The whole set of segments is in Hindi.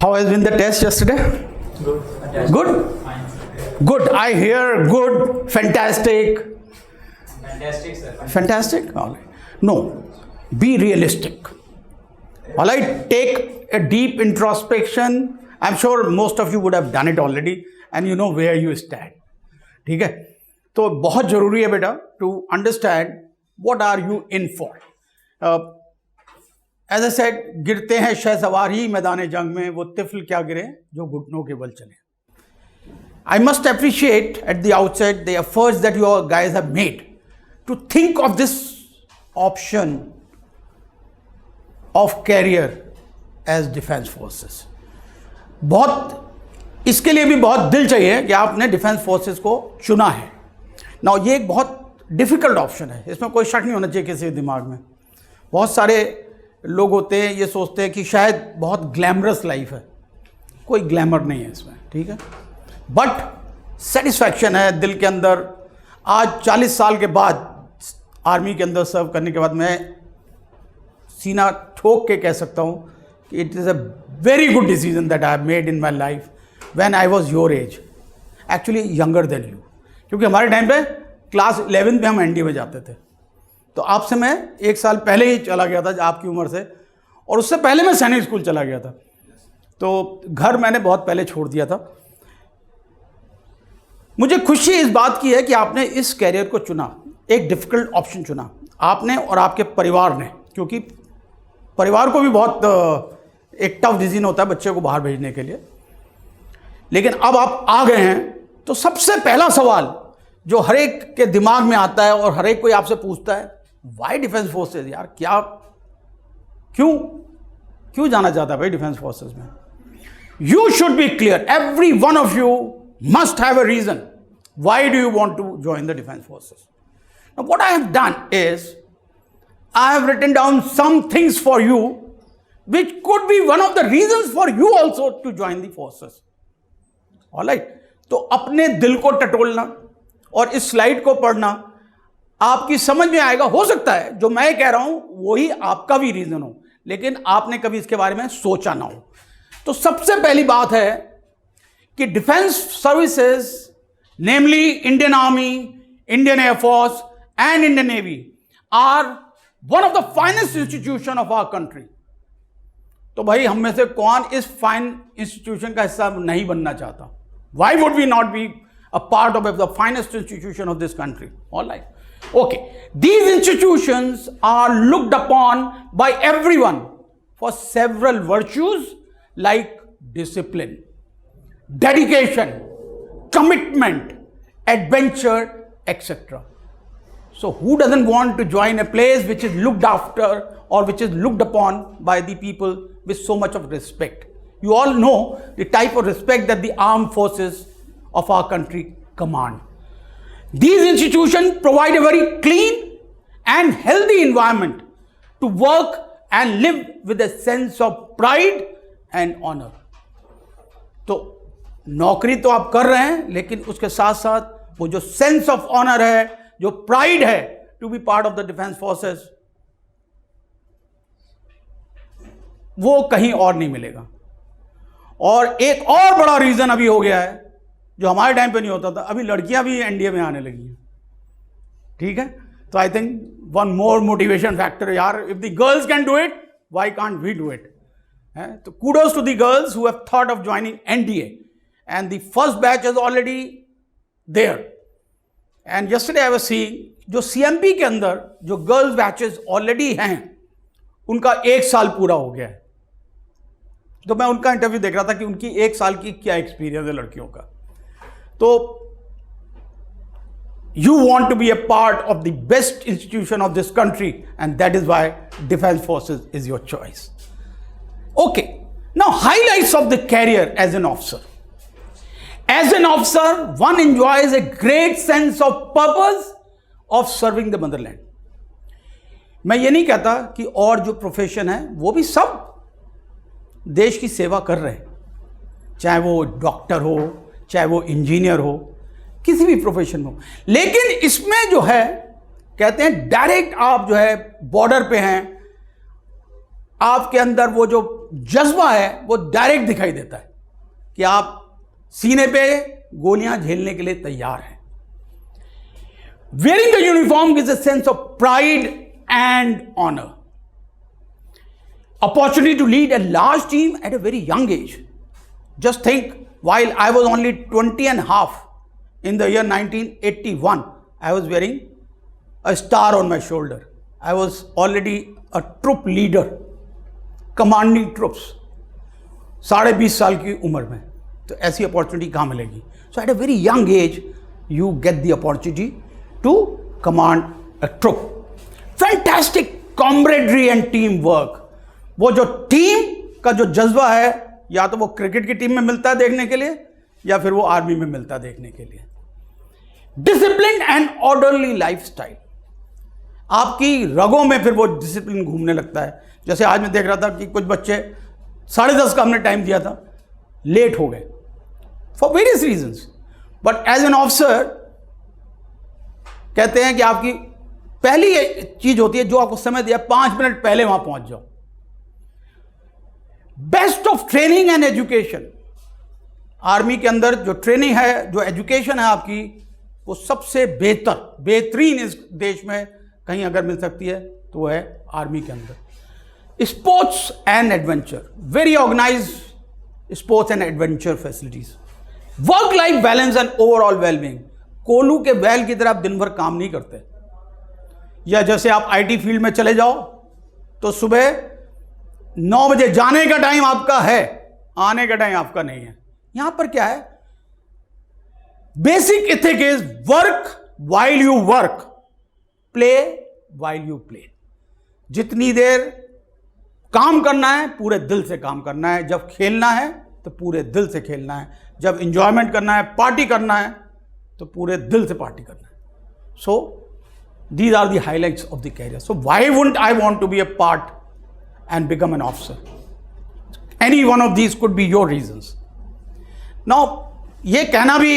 How has been the test yesterday? Good. Good? Fine. Good. I hear good, fantastic. Fantastic, sir. Fantastic? All right. No. Be realistic. All right. Take a deep introspection. I'm sure most of you would have done it already and you know where you stand. ठीक है? तो बहुत जरूरी है बेटा to understand what are you in for. As I said, गिरते हैं शहसवार ही मैदान जंग में, वो तिफल क्या गिरे जो घुटनों के बल चले. I must appreciate at the outset the efforts that you guys have made to think of this option of career as defense forces. बहुत इसके लिए भी बहुत दिल चाहिए कि आपने डिफेंस फोर्सेस को चुना है. नाउ ये एक बहुत डिफिकल्ट ऑप्शन है, इसमें कोई शक नहीं होना चाहिए किसी दिमाग में. बहुत सारे लोग होते हैं ये सोचते हैं कि शायद बहुत ग्लैमरस लाइफ है. कोई ग्लैमर नहीं है इसमें, ठीक है, बट सेटिस्फैक्शन है दिल के अंदर. आज 40 साल के बाद आर्मी के अंदर सर्व करने के बाद मैं सीना ठोक के कह सकता हूँ कि it is a very good decision that I have made in my life when I was your age, actually younger than you. क्योंकि हमारे टाइम पे क्लास 11 में हम एनडीए में जाते थे, तो आपसे मैं 1 साल पहले ही चला गया था आपकी उम्र से, और उससे पहले मैं सैनिक स्कूल चला गया था. तो घर मैंने बहुत पहले छोड़ दिया था. मुझे खुशी इस बात की है कि आपने इस कैरियर को चुना, एक डिफ़िकल्ट ऑप्शन चुना आपने और आपके परिवार ने, क्योंकि परिवार को भी बहुत एक टफ डिसीजन होता है बच्चे को बाहर भेजने के लिए. लेकिन अब आप आ गए हैं तो सबसे पहला सवाल जो हर एक के दिमाग में आता है और हर एक कोई आपसे पूछता है, वाई डिफेंस फोर्सेस यार, क्या क्यों जाना चाहता है भाई डिफेंस फोर्सेस में? You should be clear, every one of you must have a reason why do you want to join the defense forces. Now what I have done is I have written down some things for you which could be one of the reasons for you also to join the forces. All right, तो अपने दिल को टटोलना और इस स्लाइड को पढ़ना आपकी समझ में आएगा. हो सकता है जो मैं कह रहा हूं वही आपका भी रीजन हो, लेकिन आपने कभी इसके बारे में सोचा ना हो. तो सबसे पहली बात है कि defence services, namely Indian Army, Indian Air Force and Indian Navy are one of the finest institution of our country. तो भाई हम में से कौन इस फाइन इंस्टीट्यूशन का हिस्सा नहीं बनना चाहता? Why would we not be a part of the finest institution of this country? Alright, okay. These institutions are looked upon by everyone for several virtues like discipline, dedication, commitment, adventure, etc. So who doesn't want to join a place which is looked after or which is looked upon by the people with so much of respect? You all know the type of respect that the armed forces of our country command. These institutions provide a very clean and healthy environment to work and live with a sense of pride and honor. तो नौकरी तो आप कर रहे हैं, लेकिन उसके साथ साथ वो जो सेंस ऑफ ऑनर है, जो प्राइड है to be part of the defence forces, वो कहीं और नहीं मिलेगा. और एक और बड़ा रीजन अभी हो गया है जो हमारे टाइम पे नहीं होता था, अभी लड़कियां भी एनडीए में आने लगी हैं, ठीक है. तो I think one more motivation factor, यार if the girls can do it, why can't we do it? तो kudos to the girls who have thought of joining NDA. And the first batch is already there. And yesterday I was seeing जो CMP के अंदर जो गर्ल्स बैचेस ऑलरेडी हैं उनका 1 साल पूरा हो गया है. तो मैं उनका इंटरव्यू देख रहा था कि उनकी 1 साल की क्या एक्सपीरियंस है लड़कियों का. तो you want to be a part of the best institution of this country and that is why Defense Forces is your choice. Okay, now highlights of the career as an officer. As an officer, one enjoys a great sense of purpose of serving the motherland. मैं ये नहीं कहता कि और जो प्रोफेशन है वो भी सब देश की सेवा कर रहे हैं, चाहे वो डॉक्टर हो, चाहे वो इंजीनियर हो, किसी भी प्रोफेशन में हो. लेकिन इसमें जो है कहते हैं डायरेक्ट आप जो है बॉर्डर पे हैं, आपके अंदर वो जो जज्बा है वो डायरेक्ट दिखाई देता है कि आप सीने पे गोलियां झेलने के लिए तैयार हैं। Wearing the uniform gives a sense of pride and honour, opportunity to lead a large team at a very young age. Just think, while I was only 20 and a half in the year 1981, I was wearing a star on my shoulder. I was already a troop leader, commanding troops. 20.5 साल की उम्र में तो ऐसी अपॉर्चुनिटी कहाँ मिलेगी? So at a very young age, you get the opportunity to command a troop. Fantastic camaraderie and teamwork. वो जो टीम का जो जज्बा है, या तो वो क्रिकेट की टीम में मिलता है देखने के लिए, या फिर वो आर्मी में मिलता है देखने के लिए। डिसिप्लिन एंड ऑर्डरली लाइफस्टाइल, आपकी रगों में फिर वो डिसिप्लिन घूमने लगता है। जैसे आज मैं देख रहा था कि कुछ बच्चे 10:30 का हमने टाइम दिया था, लेट हो गए for various reasons, but as an officer कहते हैं कि आपकी पहली चीज होती है जो आपको समय दिया 5 मिनट पहले वहां पहुंच जाओ। Best of training and education, army के अंदर जो ट्रेनिंग है, जो एजुकेशन है आपकी, वो सबसे बेहतरीन इस देश में कहीं अगर मिल सकती है तो वो है आर्मी के अंदर। Sports and adventure, very organise sports and adventure facilities, work life balance and overall wellbeing. कोलू के बैल की तरह आप दिन भर काम नहीं करते, या जैसे आप आईटी फील्ड में चले जाओ तो सुबह 9 बजे जाने का टाइम आपका है, आने का टाइम आपका नहीं है। यहां पर क्या है? Basic ethic is work while you work, play while you play. जितनी देर काम करना है पूरे दिल से काम करना है, जब खेलना है तो पूरे दिल से खेलना है, जब इंजॉयमेंट करना है, पार्टी करना है तो पूरे दिल से पार्टी करना है। So these are the highlights of the career. So why wouldn't I want to be a part and become an officer? Any one of these could be your reasons. Now, ये कहना भी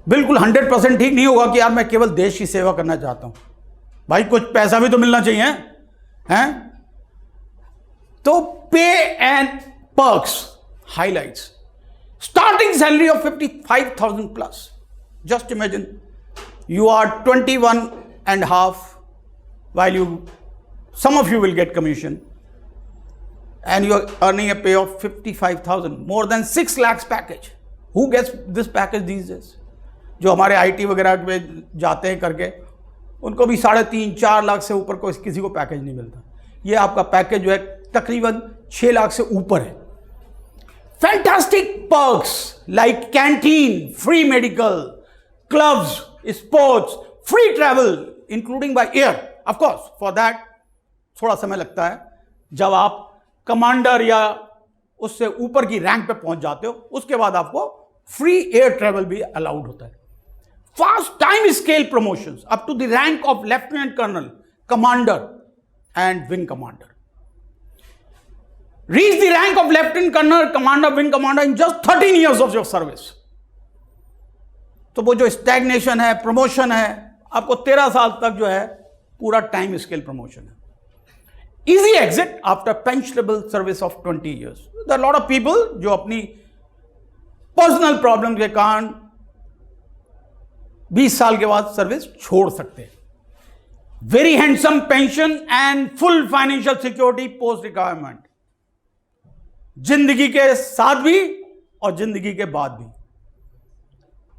बिल्कुल 100% ठीक नहीं होगा कि यार मैं केवल देश की सेवा करना चाहता हूं। भाई कुछ पैसा भी तो मिलना चाहिए, हैं? तो पे and perks highlights, starting salary of 55,000 plus. Just imagine you are 21 and half, while some of you will get commission, and you are earning a pay of 55,000, more than 6 lakhs package. Who gets this package these days? जो हमारे आईटी वगैरह में जाते हैं करके, उनको भी 3.5-4 लाख से ऊपर को किसी को पैकेज नहीं मिलता। ये आपका पैकेज जो है तकरीबन 6 लाख से ऊपर है। Fantastic perks like canteen, free medical, clubs, sports, free travel including by air. Of course for that थोड़ा समय लगता है, जब आप कमांडर या उससे ऊपर की रैंक पे पहुंच जाते हो, उसके बाद आपको फ्री एयर ट्रैवल भी अलाउड होता है। Fast time scale promotions up to the rank of lieutenant colonel, commander and wing commander. Reach the rank of lieutenant colonel, commander, wing commander in just 13 years of your service। तो वो जो स्टैग्नेशन है, प्रमोशन है, आपको 13 साल तक जो है पूरा टाइम स्केल प्रमोशन है। Easy exit after pensionable service of 20 years. There are a lot of people जो अपनी पर्सनल प्रॉब्लम के कारण 20 साल के बाद सर्विस छोड़ सकते हैं। Very handsome pension and full financial security post retirement, जिंदगी के साथ भी और जिंदगी के बाद भी।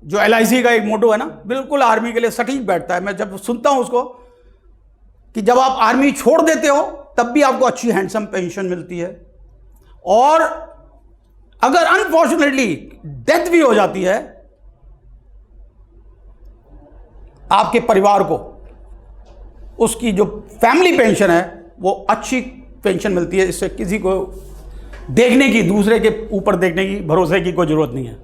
जो LIC का एक मोटो है ना, बिल्कुल आर्मी के लिए सटीक बैठता है। मैं जब सुनता हूं उसको कि जब आप आर्मी छोड़ देते हो तब भी आपको अच्छी हैंडसम पेंशन मिलती है, और अगर अनफॉर्चुनेटली डेथ भी हो जाती है आपके परिवार को, उसकी जो फैमिली पेंशन है वो अच्छी पेंशन मिलती है। इससे किसी को देखने की, दूसरे के ऊपर देखने की, भरोसे की कोई जरूरत नहीं है।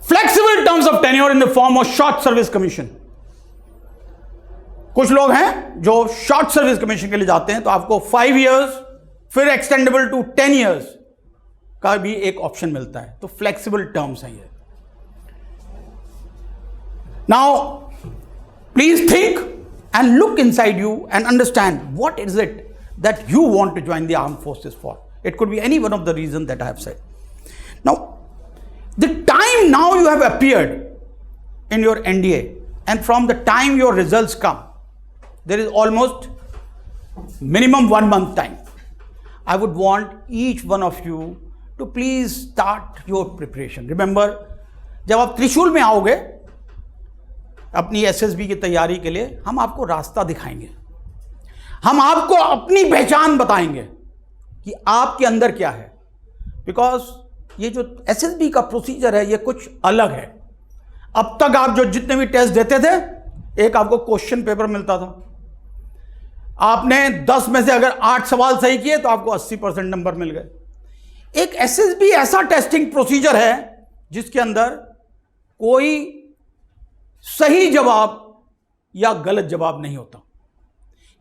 Flexible terms of tenure in the form of short service commission. कुछ लोग हैं जो शॉर्ट सर्विस कमीशन के लिए जाते हैं, तो आपको 5 years फिर एक्सटेंडेबल टू 10 years का भी एक ऑप्शन मिलता है। तो फ्लेक्सिबल टर्म्स हैं ये। Now please think and look inside you and understand what is it that you want to join the armed forces for. It could be any one of the reasons that I have said. Now, the time now you have appeared in your NDA, and from the time your results come, there is almost minimum 1 month time. I would want each one of you to please start your preparation. Remember, जब आप त्रिशूल में आओगे अपनी SSB की तैयारी के लिए, हम आपको रास्ता दिखाएंगे, हम आपको अपनी पहचान बताएंगे कि आपके अंदर क्या है. बिकॉज ये जो SSB का प्रोसीजर है ये कुछ अलग है. अब तक आप जो जितने भी टेस्ट देते थे, एक आपको क्वेश्चन पेपर मिलता था, आपने 10 में से अगर 8 सवाल सही किए तो आपको 80% नंबर मिल गए. एक SSB ऐसा टेस्टिंग प्रोसीजर है जिसके अंदर कोई सही जवाब या गलत जवाब नहीं होता.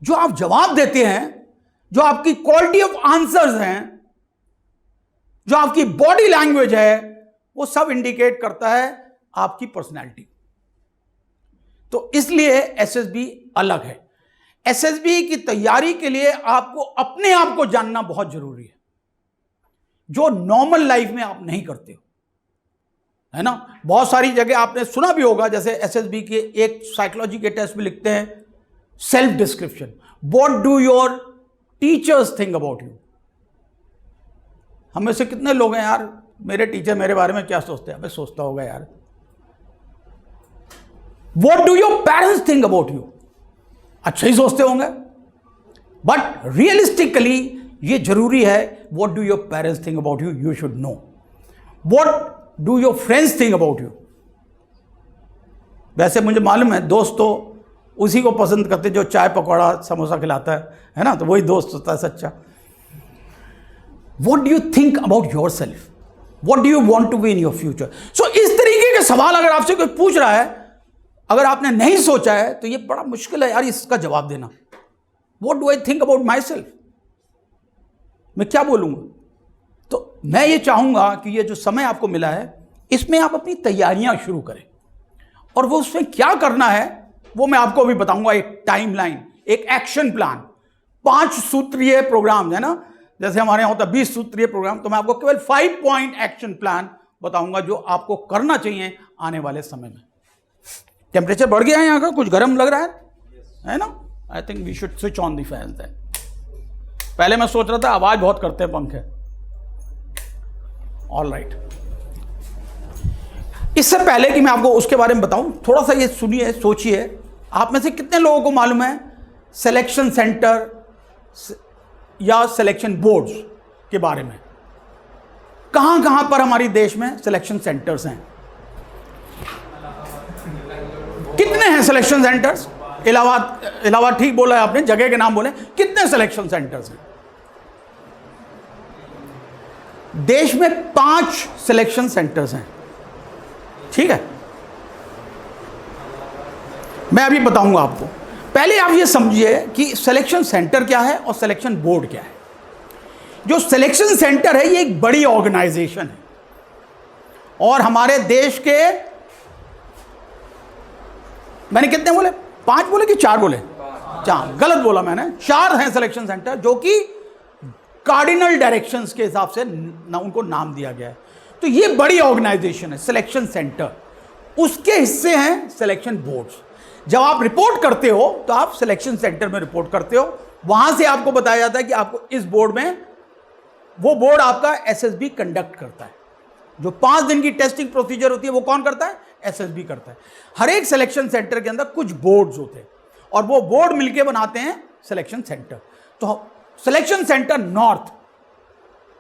जो आप जवाब देते हैं, जो आपकी क्वालिटी ऑफ आंसर्स हैं, जो आपकी बॉडी लैंग्वेज है, वो सब इंडिकेट करता है आपकी पर्सनैलिटी. तो इसलिए SSB अलग है. SSB की तैयारी के लिए आपको अपने आप को जानना बहुत जरूरी है, जो नॉर्मल लाइफ में आप नहीं करते हो, है ना. बहुत सारी जगह आपने सुना भी होगा, जैसे SSB के एक साइकोलॉजी के टेस्ट में लिखते हैं self description. What do your teachers think about you. हम में से कितने लोग हैं यार, मेरे टीचर मेरे बारे में क्या सोचते हैं? हमें सोचता होगा यार. What do your parents think about you. अच्छा ही सोचते होंगे, बट रियलिस्टिकली ये जरूरी है. What do your parents think about you, you should know. What do your friends think about you. वैसे मुझे मालूम है दोस्त तो उसी को पसंद करते जो चाय पकौड़ा समोसा खिलाता है ना, तो वही दोस्त होता है सच्चा. What do you think about yourself, what do you want to be in your future. So इस तरीके के सवाल अगर आपसे कोई पूछ रहा है, अगर आपने नहीं सोचा है, तो ये बड़ा मुश्किल है यार इसका जवाब देना. What do I think about my self, मैं क्या बोलूंगा. तो मैं ये चाहूंगा कि ये जो समय आपको मिला है, इसमें आप अपनी तैयारियां शुरू करें, और वो उसमें क्या करना है वो मैं आपको अभी बताऊंगा. एक टाइमलाइन, एक एक्शन प्लान, 5 सूत्रीय प्रोग्राम है ना, जैसे हमारे यहाँ होता है 20 सूत्रीय प्रोग्राम, तो मैं आपको केवल 5 पॉइंट एक्शन प्लान बताऊंगा जो आपको करना चाहिए आने वाले समय में. टेम्परेचर बढ़ गया है यहाँ का, कुछ गर्म लग रहा है ना. I think we should switch on the fan. पहले मैं सोच रहा था आवाज बहुत करते हैं पंखे. All right. इससे पहले कि मैं आपको उसके बारे में बताऊं, थोड़ा सा ये सुनिए, सोचिए. आप में से कितने लोगों को मालूम है सिलेक्शन सेंटर या सिलेक्शन बोर्ड्स के बारे में? कहां कहां पर हमारी देश में सिलेक्शन सेंटर्स हैं? कितने हैं सिलेक्शन सेंटर्स? इलाहाबाद ठीक बोला है आपने, जगह के नाम बोले. कितने सिलेक्शन सेंटर्स हैं देश में? 5 सिलेक्शन सेंटर्स हैं. ठीक है, मैं अभी बताऊंगा आपको. पहले आप ये समझिए कि सिलेक्शन सेंटर क्या है और सिलेक्शन बोर्ड क्या है. जो सिलेक्शन सेंटर है ये एक बड़ी ऑर्गेनाइजेशन है, और हमारे देश के, मैंने कितने बोले? 5 बोले कि 4 बोले? 4. गलत बोला मैंने. 4 हैं सिलेक्शन सेंटर, जो कि कार्डिनल डायरेक्शंस के हिसाब से उनको नाम दिया गया है. तो ये बड़ी ऑर्गेनाइजेशन है सिलेक्शन सेंटर. उसके हिस्से हैं सिलेक्शन बोर्ड्स. जब आप रिपोर्ट करते हो तो आप सिलेक्शन सेंटर में रिपोर्ट करते हो. वहां से आपको बताया जाता है कि आपको इस बोर्ड में, वो बोर्ड आपका SSB कंडक्ट करता है. जो 5 दिन की टेस्टिंग प्रोसीजर होती है वो कौन करता है? SSB करता है. हर एक सिलेक्शन सेंटर के अंदर कुछ बोर्ड्स होते हैं, और वो बोर्ड मिलके बनाते हैं सिलेक्शन सेंटर. तो सिलेक्शन सेंटर नॉर्थ,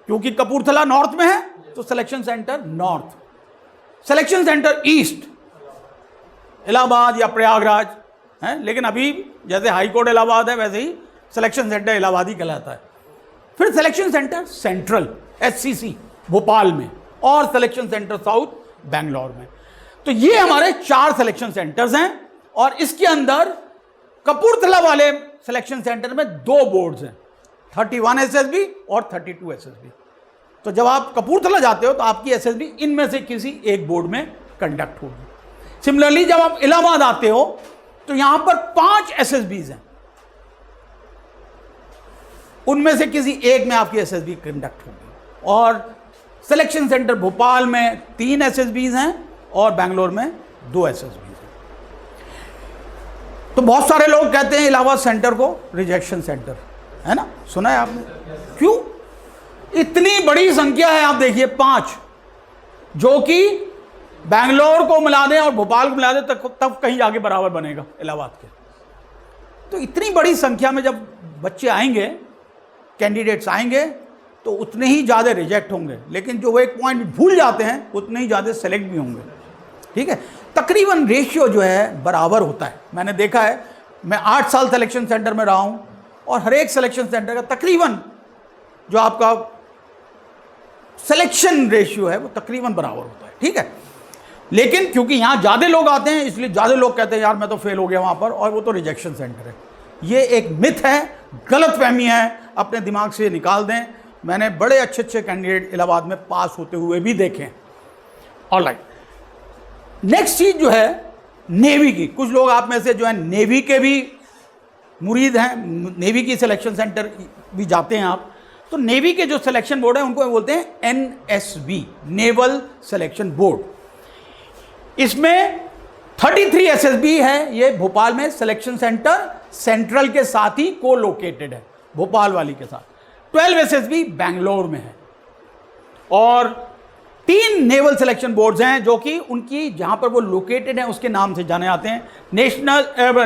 क्योंकि कपूरथला नॉर्थ में है तो selection centre north. Selection centre east Allahabad या प्रयागराज है, लेकिन अभी जैसे हाई कोर्ट इलाहाबाद है वैसे ही सिलेक्शन सेंटर इलाहाबाद ही कहलाता है. फिर selection centre central SCC Bhopal में, और सिलेक्शन सेंटर साउथ बेंगलोर में. तो ये हमारे 4 सिलेक्शन सेंटर्स हैं, और इसके अंदर कपूरथला वाले सिलेक्शन सेंटर में 2 बोर्ड्स हैं, 31 SSB और 32 SSB. तो जब आप कपूरथला जाते हो तो आपकी SSB इनमें से किसी एक बोर्ड में कंडक्ट होगी. सिमिलरली जब आप इलाहाबाद आते हो तो यहां पर 5 SSBs हैं. उनमें से किसी एक में आपकी एसएसबी कंडक्ट होगी। और सिलेक्शन सेंटर भोपाल में 3 एसएसबीज हैं और बेंगलोर में 2 एसएसबीज हैं। तो बहुत सारे लोग कहते हैं इलाहाबाद सेंटर को रिजेक्शन सेंटर, है ना, सुना है आपने? क्यों? इतनी बड़ी संख्या है, आप देखिए 5, जो कि बेंगलोर को मिला दें और भोपाल को मिला दें तब कहीं आगे बराबर बनेगा इलाहाबाद के। तो इतनी बड़ी संख्या में जब बच्चे आएंगे, कैंडिडेट्स आएंगे, तो उतने ही ज़्यादा रिजेक्ट होंगे, लेकिन जो वो एक पॉइंट भूल जाते हैं उतने ही ज़्यादा सेलेक्ट भी होंगे। ठीक है, तकरीबन रेशियो जो है बराबर होता है। मैंने देखा है, मैं 8 साल सिलेक्शन सेंटर में रहा हूँ और हर एक सिलेक्शन सेंटर का तकरीबन जो आपका सिलेक्शन रेशियो है वो तकरीबन बराबर होता है। ठीक है, लेकिन क्योंकि यहाँ ज़्यादा लोग आते हैं इसलिए ज़्यादा लोग कहते हैं यार मैं तो फेल हो गया वहाँ पर, और वो तो रिजेक्शन सेंटर है। ये एक मिथ है, गलत फहमी है, अपने दिमाग से निकाल दें। मैंने बड़े अच्छे अच्छे कैंडिडेट इलाहाबाद में पास होते हुए भी देखे हैं। ऑलराइट, नेक्स्ट चीज़ जो है नेवी की, कुछ लोग आप में से जो है नेवी के भी मुरीद हैं, नेवी की सिलेक्शन सेंटर भी जाते हैं आप। तो नेवी के जो सिलेक्शन बोर्ड है उनको बोलते हैं NSB, नेवल सिलेक्शन बोर्ड। इसमें 33 SSB है, ये भोपाल में सिलेक्शन सेंटर सेंट्रल के साथ ही को लोकेटेड है, भोपाल वाली के साथ। 12 SSB बेंगलोर में है और 3 नेवल सिलेक्शन बोर्ड्स हैं जो कि उनकी जहां पर वो लोकेटेड हैं उसके नाम से जाने जाते हैं।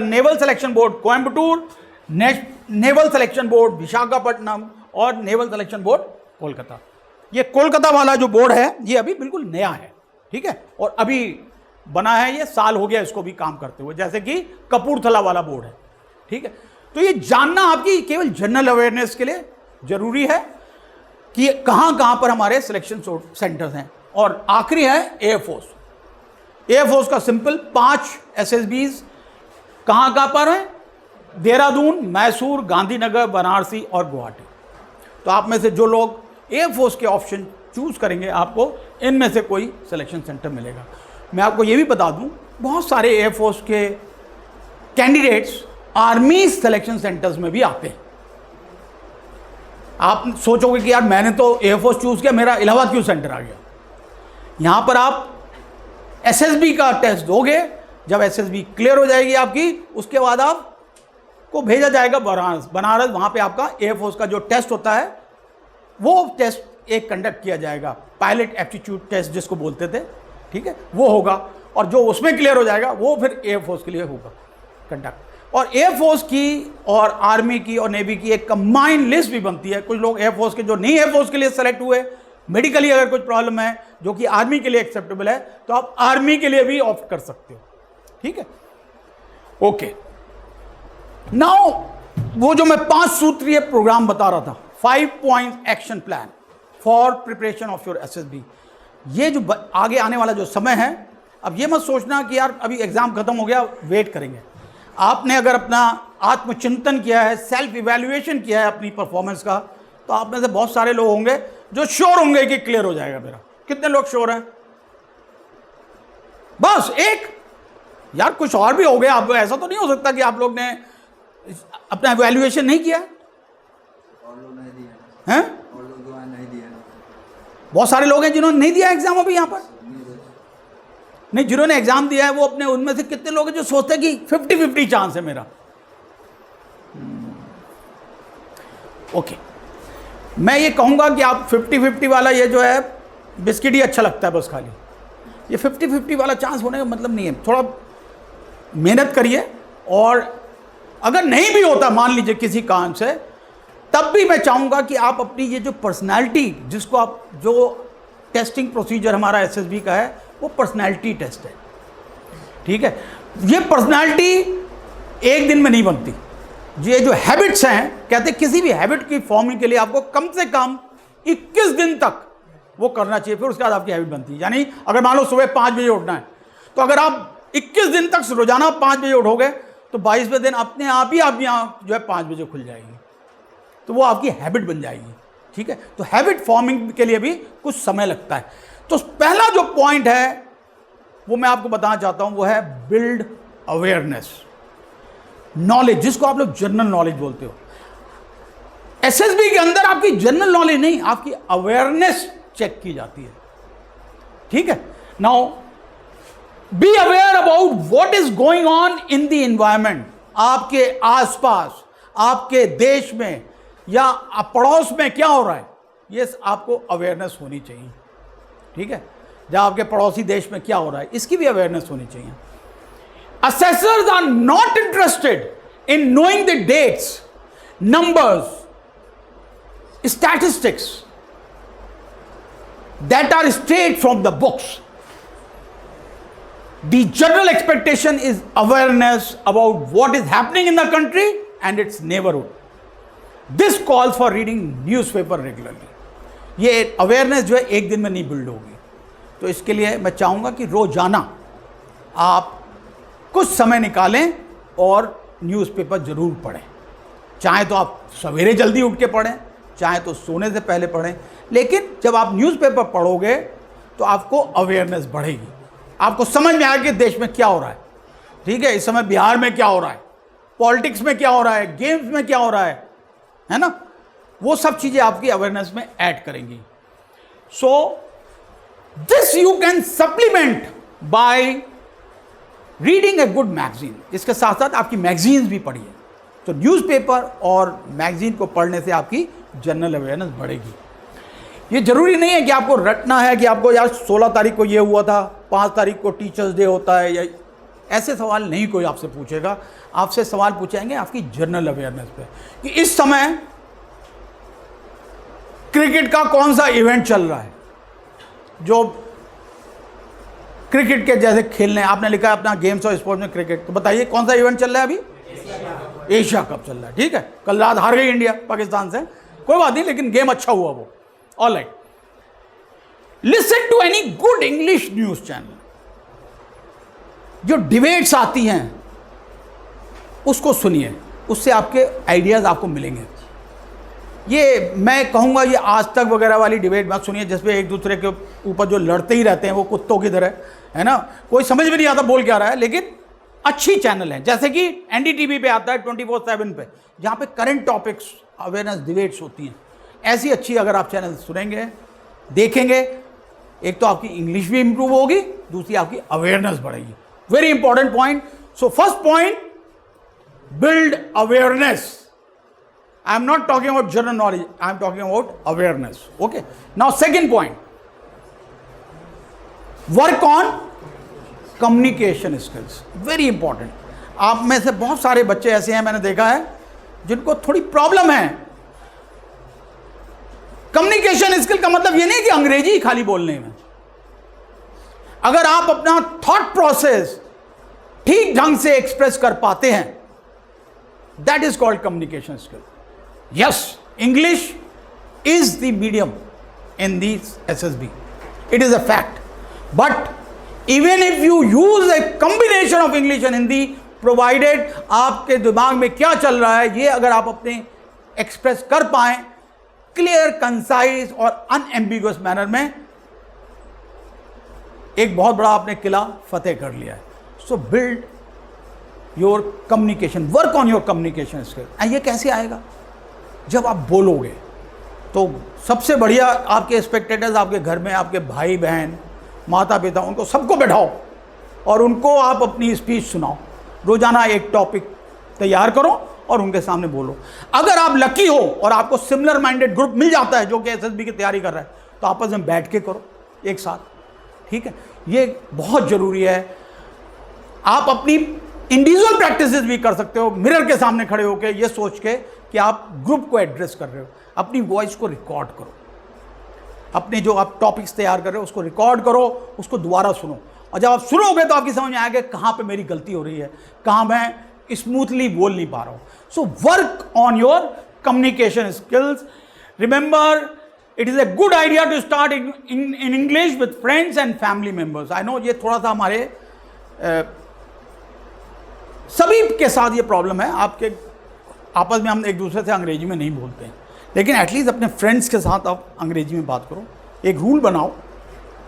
Naval selection board Coimbatore, naval selection board Visakhapatnam और नेवल सिलेक्शन बोर्ड कोलकाता। ये कोलकाता वाला जो बोर्ड है ये अभी बिल्कुल नया है। ठीक है, और अभी बना है, ये साल हो गया इसको भी काम करते हुए, जैसे कि कपूरथला वाला बोर्ड है। ठीक है, तो ये जानना आपकी केवल जनरल अवेयरनेस के लिए जरूरी है कि कहां कहां पर हमारे सिलेक्शन सेंटर्स हैं। और आखिरी है एयरफोर्स। एयरफोर्स का सिंपल 5 SSBs कहां कहां पर हैं? देहरादून, मैसूर, गांधीनगर, बनारसी और गुवाहाटी। तो आप में से जो लोग एयरफोर्स के ऑप्शन चूज करेंगे आपको इनमें से कोई सिलेक्शन सेंटर मिलेगा। मैं आपको ये भी बता दूं, बहुत सारे एयरफोर्स के कैंडिडेट्स आर्मी सिलेक्शन सेंटर्स में भी आते हैं। आप सोचोगे कि यार मैंने तो एयरफोर्स चूज किया, मेरा इलाहाबाद क्यों सेंटर आ गया? यहां पर आप SSB का टेस्ट दोगे, जब SSB क्लियर हो जाएगी आपकी, उसके बाद आपको भेजा जाएगा बनारस। वहां पे आपका एयरफोर्स का जो टेस्ट होता है वो टेस्ट एक कंडक्ट किया जाएगा, पायलट एप्टीट्यूड टेस्ट जिसको बोलते थे। ठीक है, वो होगा और जो उसमें क्लियर हो जाएगा वो फिर एयरफोर्स के लिए होगा कंडक्ट। और एयरफोर्स की और आर्मी की और नेवी की एक कंबाइंड लिस्ट भी बनती है। कुछ लोग एयरफोर्स के जो नहीं एयरफोर्स के लिए सेलेक्ट हुए, मेडिकली अगर कुछ प्रॉब्लम है जो कि आर्मी के लिए एक्सेप्टेबल है, तो आप आर्मी के लिए भी ऑप्ट कर सकते हो। ठीक है, ओके। नाउ वो जो मैं 5 सूत्रीय प्रोग्राम बता रहा था, 5 point action plan for preparation of your SSB, ये जो आगे आने वाला जो समय है, अब ये मत सोचना कि यार अभी एग्जाम खत्म हो गया वेट करेंगे। आपने अगर अपना आत्मचिंतन किया है, सेल्फ इवैल्यूएशन किया है अपनी परफॉर्मेंस का, तो आप में से बहुत सारे लोग होंगे जो श्योर होंगे कि क्लियर हो जाएगा मेरा। कितने लोग श्योर हैं? बस एक, यार कुछ और भी हो गया। अब ऐसा तो नहीं हो सकता कि आप लोग ने अपना इवैल्यूएशन नहीं किया और लोग नहीं दिए हैं? और लोग दुआ नहीं दिए। बहुत सारे लोग हैं जिन्होंने नहीं दिया एग्जाम अभी यहाँ पर। नहीं, जिन्होंने एग्जाम दिया है वो अपने, उनमें से कितने लोग हैं जो सोचते हैं कि 50-50 चांस है मेरा? ओके, मैं ये कहूँगा कि आप 50-50 वाला ये जो है बिस्किट ही अच्छा लगता है बस खाली। ये 50-50 वाला चांस होने का मतलब नहीं है। थोड़ा मेहनत करिए, और अगर नहीं भी होता मान लीजिए किसी कारण से, तब भी मैं चाहूँगा कि आप अपनी ये जो पर्सनैलिटी, जिसको आप, जो टेस्टिंग प्रोसीजर हमारा SSB का है वो पर्सनैलिटी टेस्ट है। ठीक है, ये पर्सनैलिटी एक दिन में नहीं बनती। ये जो हैबिट्स हैं, कहते हैं किसी भी हैबिट की फॉर्मिंग के लिए आपको कम से कम 21 दिन तक वो करना चाहिए, फिर उसके बाद आपकी हैबिट बनती है। यानी अगर मान लो सुबह 5 बजे उठना है, तो अगर आप 21 दिन तक रोजाना 5 बजे उठोगे तो 22वें दिन अपने आप ही आप यहाँ जो है 5 बजे खुल जाएगी, तो वो आपकी हैबिट बन जाएगी। ठीक है, तो हैबिट फॉर्मिंग के लिए भी कुछ समय लगता है। तो पहला जो पॉइंट है वो मैं आपको बताना चाहता हूं, वो है बिल्ड अवेयरनेस, नॉलेज, जिसको आप लोग जनरल नॉलेज बोलते हो। एसएसबी के अंदर आपकी जनरल नॉलेज नहीं, आपकी अवेयरनेस चेक की जाती है, ठीक है। Now be aware about what is going on in the environment, आपके आसपास, आपके देश में या पड़ोस में क्या हो रहा है, ये आपको अवेयरनेस होनी चाहिए, ठीक है। जब आपके पड़ोसी देश में क्या हो रहा है, इसकी भी अवेयरनेस होनी चाहिए। Assessors are not interested in knowing the dates, numbers, statistics that are straight from the books. The general expectation is awareness about what is happening in the country and its neighborhood. This calls for reading newspaper regularly. ये अवेयरनेस जो है एक दिन में नहीं बिल्ड होगी, तो इसके लिए मैं चाहूँगा कि रोजाना आप कुछ समय निकालें और न्यूज़पेपर ज़रूर पढ़ें। चाहे तो आप सवेरे जल्दी उठ के पढ़ें, चाहे तो सोने से पहले पढ़ें, लेकिन जब आप न्यूज़पेपर पढ़ोगे तो आपको अवेयरनेस बढ़ेगी, आपको समझ में आएगा कि देश में क्या हो रहा है, ठीक है। इस समय बिहार में क्या हो रहा है, पॉलिटिक्स में क्या हो रहा है, गेम्स में क्या हो रहा है ना, वो सब चीज़ें आपकी अवेयरनेस में ऐड करेंगी। So this you can supplement by reading a good magazine. इसके साथ साथ आपकी मैगजीन्स भी पढ़िए, तो न्यूज़पेपर और मैगजीन को पढ़ने से आपकी जनरल अवेयरनेस बढ़ेगी। ये जरूरी नहीं है कि आपको रटना है कि आपको यार 16 तारीख को ये हुआ था, 5 तारीख को टीचर्स डे होता है, या ऐसे सवाल नहीं कोई आपसे पूछेगा। आपसे सवाल पूछेंगे आपकी जनरल अवेयरनेस पे कि इस समय क्रिकेट का कौन सा इवेंट चल रहा है, जो क्रिकेट के जैसे खेलने, आपने लिखा है अपना गेम्स और स्पोर्ट्स में क्रिकेट, तो बताइए कौन सा इवेंट चल रहा है अभी? एशिया कप चल रहा है, ठीक है। कल रात हार गई इंडिया पाकिस्तान से, कोई बात नहीं, लेकिन गेम अच्छा हुआ वो, alright. Listen to any good English news channel, जो डिबेट्स आती हैं उसको सुनिए, उससे आपके आइडियाज आपको मिलेंगे। ये मैं कहूँगा ये आज तक वगैरह वाली डिबेट मत सुनिए, जिसमें एक दूसरे के ऊपर जो लड़ते ही रहते हैं वो कुत्तों की तरह, है ना, कोई समझ में नहीं आता बोल क्या रहा है। लेकिन अच्छी चैनल है, जैसे कि एनडीटीवी पे आता है 24/7 पे, जहाँ पे करंट टॉपिक्स अवेयरनेस डिबेट्स होती हैं। ऐसी अच्छी अगर आप चैनल सुनेंगे, देखेंगे, एक तो आपकी इंग्लिश भी इंप्रूव होगी, दूसरी आपकी अवेयरनेस बढ़ेगी। Very important point. So first point, build awareness. I am not talking about general knowledge, I am talking about awareness. Okay. Now second point, work on communication skills. Very important. आप में से बहुत सारे बच्चे ऐसे हैं, मैंने देखा है, जिनको थोड़ी प्रॉब्लम है। कम्युनिकेशन स्किल का मतलब ये नहीं कि अंग्रेजी खाली बोलने में। अगर आप अपना थॉट प्रोसेस ठीक ढंग से एक्सप्रेस कर पाते हैं, that is called communication skill. Yes, English is the medium in the SSB. It is a fact. But even if you use a combination of English and Hindi, provided आपके दिमाग में क्या चल रहा है ये अगर आप अपने एक्सप्रेस कर पाएं क्लियर, कंसाइज और अनएम्बिगुअस मैनर में, एक बहुत बड़ा आपने किला फतेह कर लिया है। सो build your communication, work on your communication skill. ये कैसे आएगा? जब आप बोलोगे तो सबसे बढ़िया आपके स्पेक्टेटर्स, आपके घर में आपके भाई बहन, माता पिता, उनको सबको बैठाओ और उनको आप अपनी स्पीच सुनाओ। रोजाना एक टॉपिक तैयार करो और उनके सामने बोलो। अगर आप लकी हो और आपको सिमिलर माइंडेड ग्रुप मिल जाता है जो कि एसएसबी की तैयारी कर रहा है, तो आपस में बैठ के करो एक साथ, ठीक है। ये बहुत ज़रूरी है। आप अपनी इंडिविजुअल प्रैक्टिसेस भी कर सकते हो, मिरर के सामने खड़े होकर ये सोच के कि आप ग्रुप को एड्रेस कर रहे हो। अपनी वॉइस को रिकॉर्ड करो, अपने जो आप टॉपिक्स तैयार कर रहे हो उसको रिकॉर्ड करो, उसको दोबारा सुनो, और जब आप सुनोगे तो आपकी समझ में आएगा कहाँ पे मेरी गलती हो रही है, कहाँ मैं स्मूथली बोल नहीं पा रहा हूँ। So work on your communication skills. Remember, it is a good idea to start in English with friends and family members. I know ये थोड़ा सा हमारे सभी के साथ ये प्रॉब्लम है, आपके आपस में हम एक दूसरे से अंग्रेजी में नहीं बोलते हैं, लेकिन एटलीस्ट अपने फ्रेंड्स के साथ आप अंग्रेजी में बात करो। एक रूल बनाओ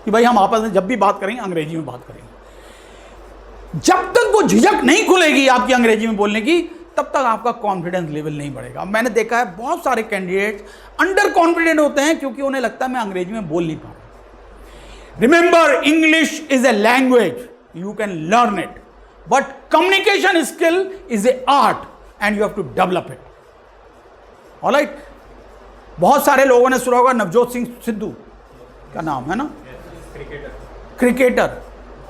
कि भाई हम आपस में जब भी बात करेंगे अंग्रेजी में बात करेंगे। जब तक वो झिझक नहीं खुलेगी आपकी अंग्रेजी में बोलने की, तब तक आपका कॉन्फिडेंस लेवल नहीं बढ़ेगा। मैंने देखा है बहुत सारे कैंडिडेट्स अंडर कॉन्फिडेंट होते हैं क्योंकि उन्हें लगता है मैं अंग्रेजी में बोल नहीं पा रहा। Remember, English is a language, you can learn it, but communication skill is a art and you have to develop it. Alright, बहुत सारे लोगों ने सुना होगा नवजोत सिंह सिद्धू का नाम है ना, क्रिकेटर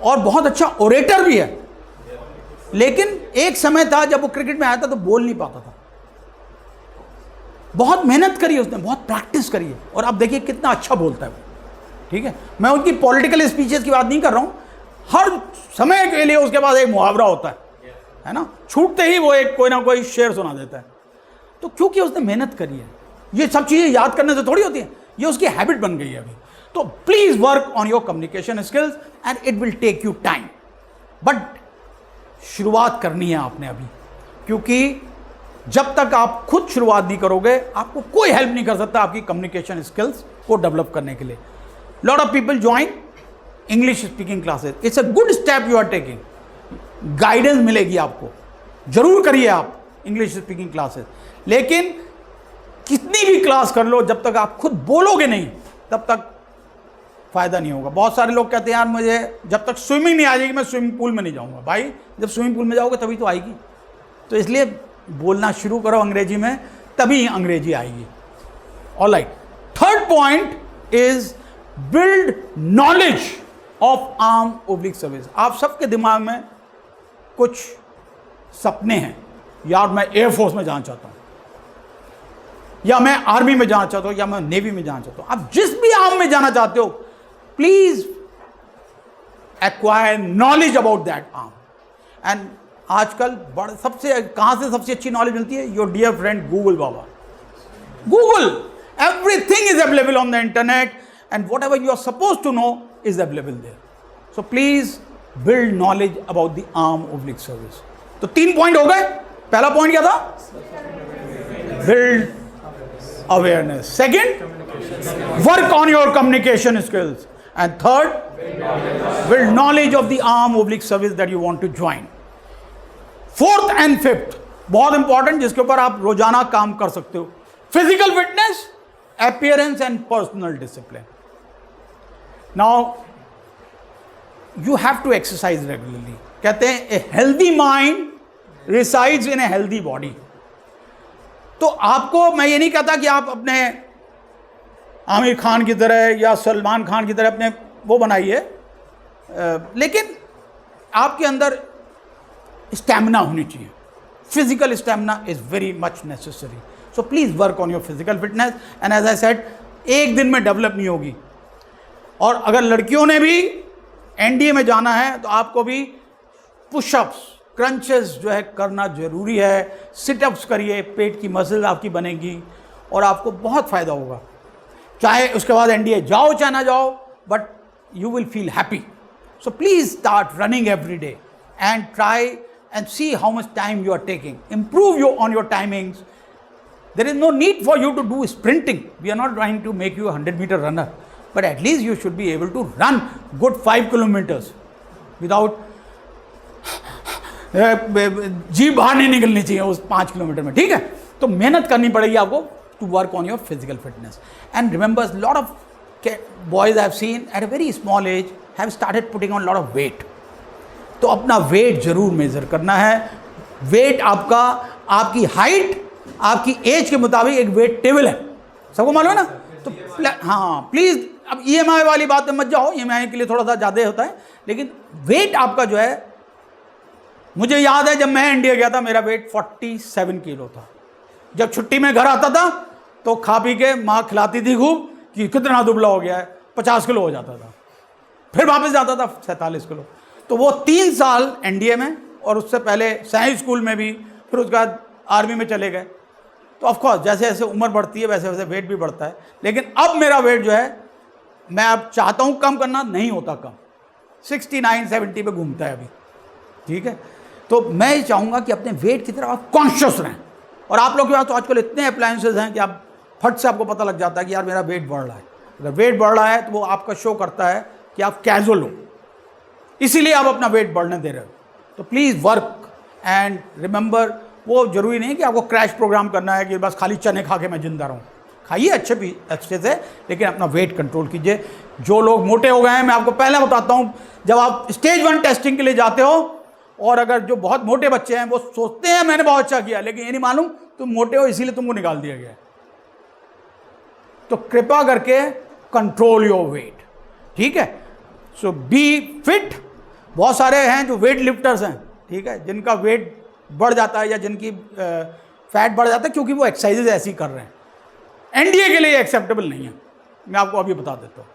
और बहुत अच्छा ओरेटर भी है, लेकिन एक समय था जब वो क्रिकेट में आया था तो बोल नहीं पाता था। बहुत मेहनत करी उसने, बहुत प्रैक्टिस करी है, और अब देखिए कितना अच्छा बोलता है वो। ठीक है, मैं उनकी पॉलिटिकल स्पीचेस की बात नहीं कर रहा हूं, हर समय के लिए उसके पास एक मुहावरा होता है ना, छूटते ही वो एक कोई ना कोई शेर सुना देता है। तो क्योंकि उसने मेहनत करी है, ये सब चीजें याद करने से थोड़ी होती है, ये उसकी हैबिट बन गई है अभी। तो please work on your communication skills and it will take you time, but शुरुआत करनी है आपने अभी, क्योंकि जब तक आप खुद शुरुआत नहीं करोगे आपको कोई हेल्प नहीं कर सकता आपकी कम्युनिकेशन स्किल्स को डेवलप करने के लिए। Lot of people join English speaking classes, it's a good step you are taking, guidance मिलेगी आपको, जरूर करिए आप इंग्लिश स्पीकिंग क्लासेस, लेकिन कितनी भी क्लास कर लो जब तक आप खुद बोलोगे नहीं तब तक फायदा नहीं होगा। बहुत सारे लोग कहते हैं यार मुझे जब तक स्विमिंग नहीं आ जाएगी मैं स्विमिंग पूल में नहीं जाऊंगा। भाई जब स्विमिंग पूल में जाओगे तभी तो आएगी, तो इसलिए बोलना शुरू करो अंग्रेजी में, तभी अंग्रेजी आएगी। Alright, third point is build knowledge of arm oblique service. आप सबके दिमाग में कुछ सपने हैं, यार मैं एयरफोर्स में जाना चाहता हूं, या मैं आर्मी में जाना चाहता हूं, या मैं नेवी में जाना चाहता हूं। आप जिस भी आर्म में जाना चाहते हो please acquire knowledge about that arm. And आजकल सबसे कहां से सबसे अच्छी नॉलेज मिलती है? योर डियर फ्रेंड गूगल बाबा। Google, everything is available on the internet and whatever you are suppose to know is available there. So please build knowledge about the arm oblique service. तो 3 पॉइंट हो गए। पहला पॉइंट क्या था? Build awareness. Second, work on your communication skills. And third, build knowledge of the arm oblique service that you want to join. Fourth and fifth, बहुत इंपॉर्टेंट, जिसके ऊपर आप रोजाना काम कर सकते हो, physical fitness, appearance and personal discipline. Now, you have to exercise regularly. कहते हैं a healthy mind resides in a healthy body. तो आपको मैं ये नहीं कहता कि आप अपने आमिर खान की तरह या सलमान खान की तरह अपने वो बनाइए, लेकिन आपके अंदर स्टैमिना होनी चाहिए। Physical stamina is very much necessary. So please work on your physical fitness and as I said, एक दिन में डेवलप नहीं होगी। और अगर लड़कियों ने भी एनडीए में जाना है तो आपको भी पुशअप्स, क्रंचेस जो है करना जरूरी है। सिटअप्स करिए, पेट की मसल आपकी बनेगी और आपको बहुत फ़ायदा होगा। चाहे उसके बाद एनडीए जाओ चाहे ना जाओ, but you will feel happy. So please start running every day and try and see how much time you are taking. Improve on your timings. There is no need for you to do sprinting. We are not trying to make you 100 metre runner, but at least you should be able to run good 5 kilometers without जीभ बाहर नहीं निकलनी चाहिए उस 5 किलोमीटर में। ठीक है, तो मेहनत करनी पड़ेगी आपको to work on your physical fitness. And remember, lot of boys I have seen at a very small age have started putting on lot of weight. तो अपना वेट जरूर मेजर करना है। वेट आपका, आपकी हाइट आपकी एज के मुताबिक एक वेट टेबल है, सबको मालूम है ना। तो हाँ प्लीज, अब ईएमआई वाली बात में मत जाओ, ईएमआई के लिए थोड़ा सा ज़्यादा होता है, लेकिन वेट आपका जो है, मुझे याद है जब मैं इंडिया गया था मेरा वेट 47 किलो था। जब छुट्टी में घर आता था तो खा पी के माँ खिलाती थी खूब कि कितना दुबला हो गया है, 50 किलो हो जाता था, फिर वापस जाता था 47 किलो। तो वो 3 साल एनडीए में और उससे पहले साइंस स्कूल में भी, फिर उसके बाद आर्मी में चले गए। तो ऑफकोर्स जैसे जैसे उम्र बढ़ती है वैसे वैसे वेट भी बढ़ता है, लेकिन अब मेरा वेट जो है, मैं अब चाहता हूँ कम करना, नहीं होता कम, 69-70 पे घूमता है अभी। ठीक है, तो मैं ये चाहूँगा कि अपने वेट की तरफ आप कॉन्शियस रहें। और आप लोग के पास तो आजकल इतने अप्लायंसेज हैं कि आप फट से आपको पता लग जाता है कि यार मेरा वेट बढ़ रहा है। अगर वेट बढ़ रहा है तो वो आपका शो करता है कि आप कैजुअल हो, इसीलिए आप अपना वेट बढ़ने दे रहे हो। तो प्लीज़ वर्क एंड रिमेंबर, वो जरूरी नहीं कि आपको क्रैश प्रोग्राम करना है कि बस खाली चने खा के मैं जिंदा रहूँ। खाइए अच्छे से, लेकिन अपना वेट कंट्रोल कीजिए। जो लोग मोटे हो गए हैं, मैं आपको पहले बताता हूँ, जब आप स्टेज 1 टेस्टिंग के लिए जाते हो, और अगर जो बहुत मोटे बच्चे हैं वो सोचते हैं मैंने बहुत अच्छा किया, लेकिन ये नहीं मालूम तुम मोटे हो इसीलिए तुमको निकाल दिया गया है। तो कृपा करके कंट्रोल योर वेट, ठीक है। सो बी फिट। बहुत सारे हैं जो वेट लिफ्टर्स हैं, ठीक है, जिनका वेट बढ़ जाता है या जिनकी फैट बढ़ जाता है क्योंकि वो एक्सरसाइजेज ऐसी कर रहे हैं। एनडीए के लिए एक्सेप्टेबल नहीं है, मैं आपको अभी बता देता हूँ।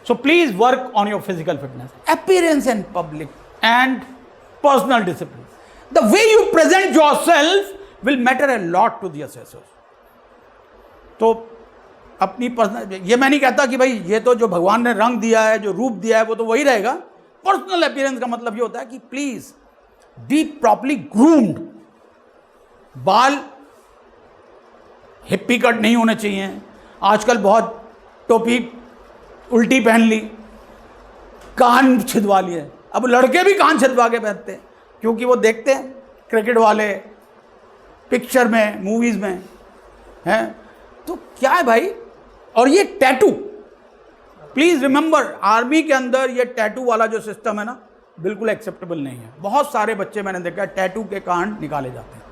So please work on your physical fitness, appearance in public and personal discipline. The way you present yourself will matter a lot to the assessors. तो अपनी पर्सनल, ये मैं नहीं कहता कि भाई ये तो जो भगवान ने रंग दिया है, जो रूप दिया है वो तो वही रहेगा। पर्सनल अपीयरेंस का मतलब ये होता है कि प्लीज बी प्रॉपरली ग्रूम्ड। बाल हिप्पी कट नहीं होने चाहिए। आजकल बहुत टोपी उल्टी पहन ली, कान छिदवा लिए। अब लड़के भी कान छिदवा के पहनते हैं क्योंकि वो देखते हैं क्रिकेट वाले पिक्चर में, मूवीज में हैं। तो क्या है भाई, और ये टैटू, प्लीज रिमेंबर, आर्मी के अंदर ये टैटू वाला जो सिस्टम है ना, बिल्कुल एक्सेप्टेबल नहीं है। बहुत सारे बच्चे मैंने देखा है टैटू के कान निकाले जाते हैं।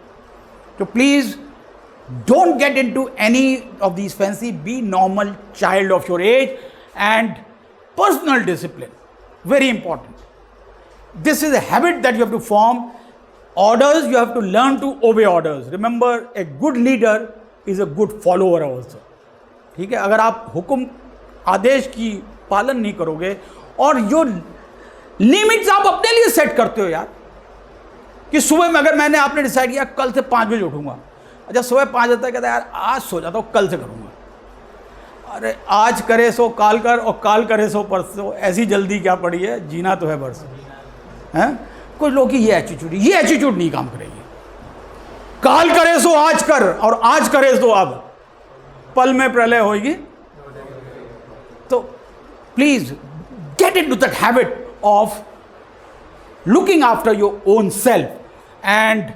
तो please don't get into any of these fancy, be normal child of your age, and personal discipline, very important. This is a habit that you have to form. Orders, you have to learn to obey orders. Remember, a good leader is a good follower also. ठीक है, अगर आप हुक्म आदेश की पालन नहीं करोगे, और जो लिमिट्स आप अपने लिए सेट करते हो यार, कि सुबह में अगर मैंने आपने डिसाइड किया कल से 5 बजे उठूंगा, अच्छा सुबह 5 बजे तक कहता है यार आज सो जाता हूँ, कल से करूँगा। अरे आज करे सो काल कर, और काल करे सो परसों, ऐसी जल्दी क्या पड़ी है, जीना तो है बरसों, हैं। कुछ लोग की ये एटीट्यूड नहीं काम करेगी। काल करे सो आज कर, और आज करे सो अब, पल में प्रलय होगी। तो please get into that habit of looking after your own self and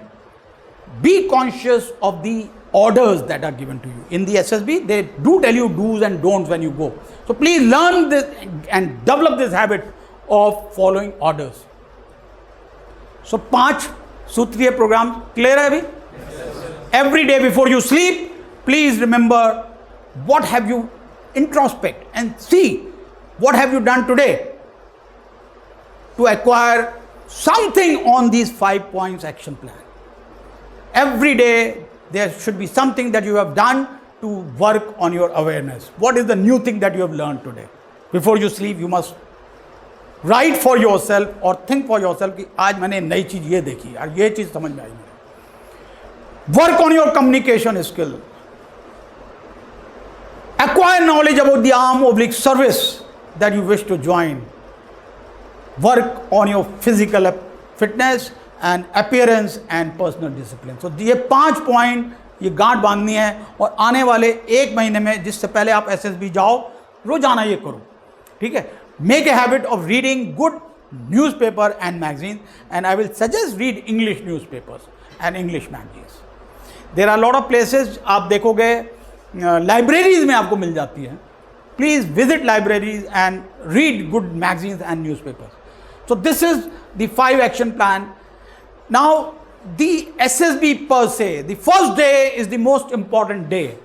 be conscious of the orders that are given to you. In the SSB, they do tell you do's and don'ts when you go. So please learn this and develop this habit of following orders. So 5 सूत्रीय program clear है अभी? Every day before you sleep, please remember what have you introspect and see what have you done today to acquire something on these 5 points action plan. Every day there should be something that you have done to work on your awareness. What is the new thing that you have learned today? Before you sleep, you must write for yourself or think for yourself कि आज मैंने नई चीज ये देखी और ये चीज समझ में आई मुझे. Work on your communication skill. Acquire knowledge about the arm/service that you wish to join. Work on your physical fitness and appearance and personal discipline. So ये 5 पॉइंट ये गांठ बांधनी है, और आने वाले 1 महीने में जिससे पहले आप SSB जाओ, रोजाना ये करो, ठीक है. Make a habit of reading good newspaper and magazines, and I will suggest read English newspapers and English magazines. There are a lot of places आप देखोगे libraries में आपको मिल जाती है. Please visit libraries and read good magazines and newspapers. So this is the 5 action plan. Now the SSB per se, the first day is the most important day.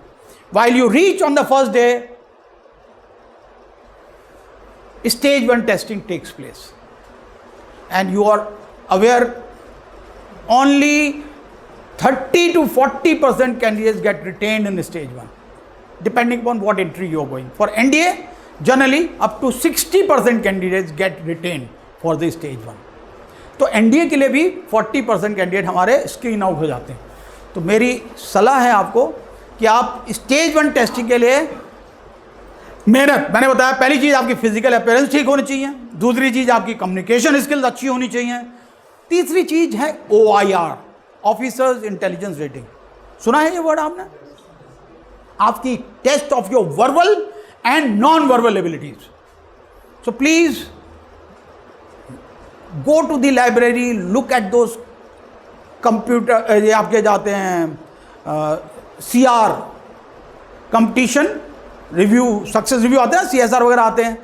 While you reach on the first day, stage 1 testing takes place, and you are aware only 30 to 40% candidates get retained in stage 1, depending upon what entry you are going. For NDA, generally up to 60% candidates get retained for the stage 1. तो NDA के लिए भी 40% कैंडिडेट हमारे स्क्रीन आउट हो जाते हैं. तो मेरी सलाह है आपको कि आप स्टेज 1 टेस्टिंग के लिए मेहनत, मैंने बताया पहली चीज़ आपकी फिजिकल अपीयरेंस ठीक होनी चाहिए, दूसरी चीज़ आपकी कम्युनिकेशन स्किल्स अच्छी होनी चाहिए, तीसरी चीज़ है OIR, ऑफिसर्स इंटेलिजेंस रेटिंग. सुना है ये वर्ड आपने? आपकी test of your verbal and non verbal abilities. So please go to the library, look at those computer, ये आपके जाते हैं CR Competition Review, Success Review आते हैं, CSR वगैरह आते हैं,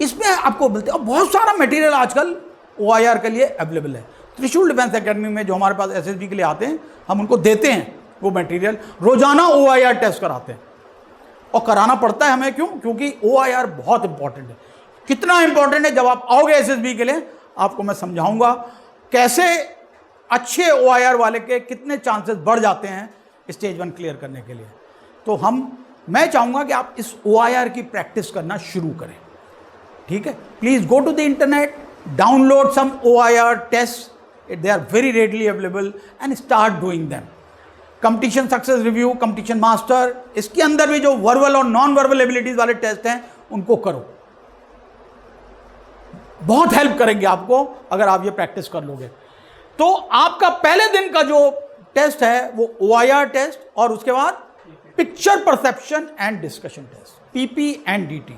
इसमें आपको मिलते हैं। और बहुत सारा मटेरियल आजकल OIR के लिए अवेलेबल है। त्रिशूल डिफेंस एकेडमी में जो हमारे पास SSB के लिए आते हैं, हम उनको देते हैं वो मटेरियल। रोजाना OIR टेस्ट कराते हैं और कराना पड़ता है हमें। क्यों? क्योंकि OIR बहुत इंपॉर्टेंट है। कितना इंपॉर्टेंट है, जब आप आओगे SSB के लिए आपको मैं समझाऊंगा कैसे अच्छे OIR वाले के कितने चांसेस बढ़ जाते हैं स्टेज 1 क्लियर करने के लिए। तो मैं चाहूँगा कि आप इस OIR की प्रैक्टिस करना शुरू करें, ठीक है। Please go to the internet, download some OIR test, they are very readily available, and start doing them. Competition Success Review, Competition Master, इसके अंदर भी जो वर्बल और नॉन वर्बल एबिलिटीज वाले टेस्ट हैं उनको करो, बहुत हेल्प करेंगे आपको अगर आप ये प्रैक्टिस कर लोगे। तो आपका पहले दिन का जो टेस्ट है वो OIR टेस्ट, और उसके बाद picture perception and discussion test, PP and DT।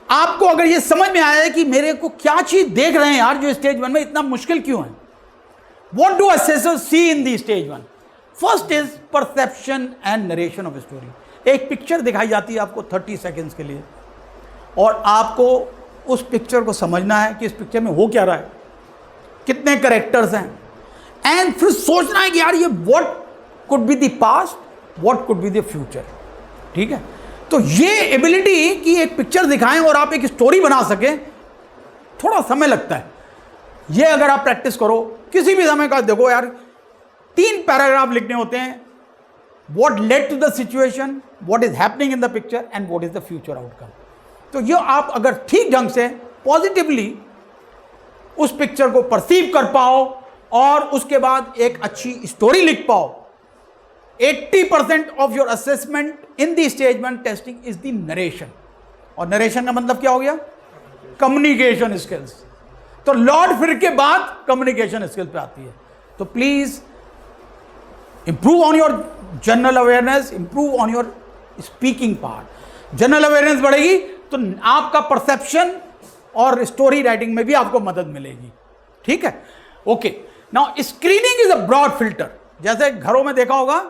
आपको अगर ये समझ में आया है कि मेरे को क्या चीज देख रहे हैं यार जो स्टेज 1 में इतना मुश्किल क्यों है, what do assessors see in the stage 1? First is perception and narration of story. एक पिक्चर दिखाई जाती है आपको 30 सेकेंड्स के लिए, और आपको उस पिक्चर को समझना है कि इस पिक्चर में हो क्या रहा है, कितने कैरेक्टर्स हैं, एंड फिर सोचना है कि यार ये what could be the past, what could be the future, ठीक है। तो ये एबिलिटी कि एक पिक्चर दिखाएं और आप एक स्टोरी बना सकें, थोड़ा समय लगता है। ये अगर आप प्रैक्टिस करो किसी भी समय का, देखो यार 3 पैराग्राफ लिखने होते हैं, what led to the situation, what is happening in the picture, and what is the future outcome. तो ये आप अगर ठीक ढंग से पॉजिटिवली उस पिक्चर को परसीव कर पाओ और उसके बाद एक अच्छी स्टोरी लिख पाओ, 80% of your assessment in the stage 1 testing is the narration. और नरेशन का मतलब क्या हो गया? Communication skills. तो लॉर्ड फिर के बाद कम्युनिकेशन स्किल्स पे आती है। तो please improve on your general awareness, improve on your speaking part. General awareness बढ़ेगी तो आपका परसेप्शन और स्टोरी राइटिंग में भी आपको मदद मिलेगी, ठीक है। Okay, now screening is a broad filter. जैसे घरों में देखा होगा,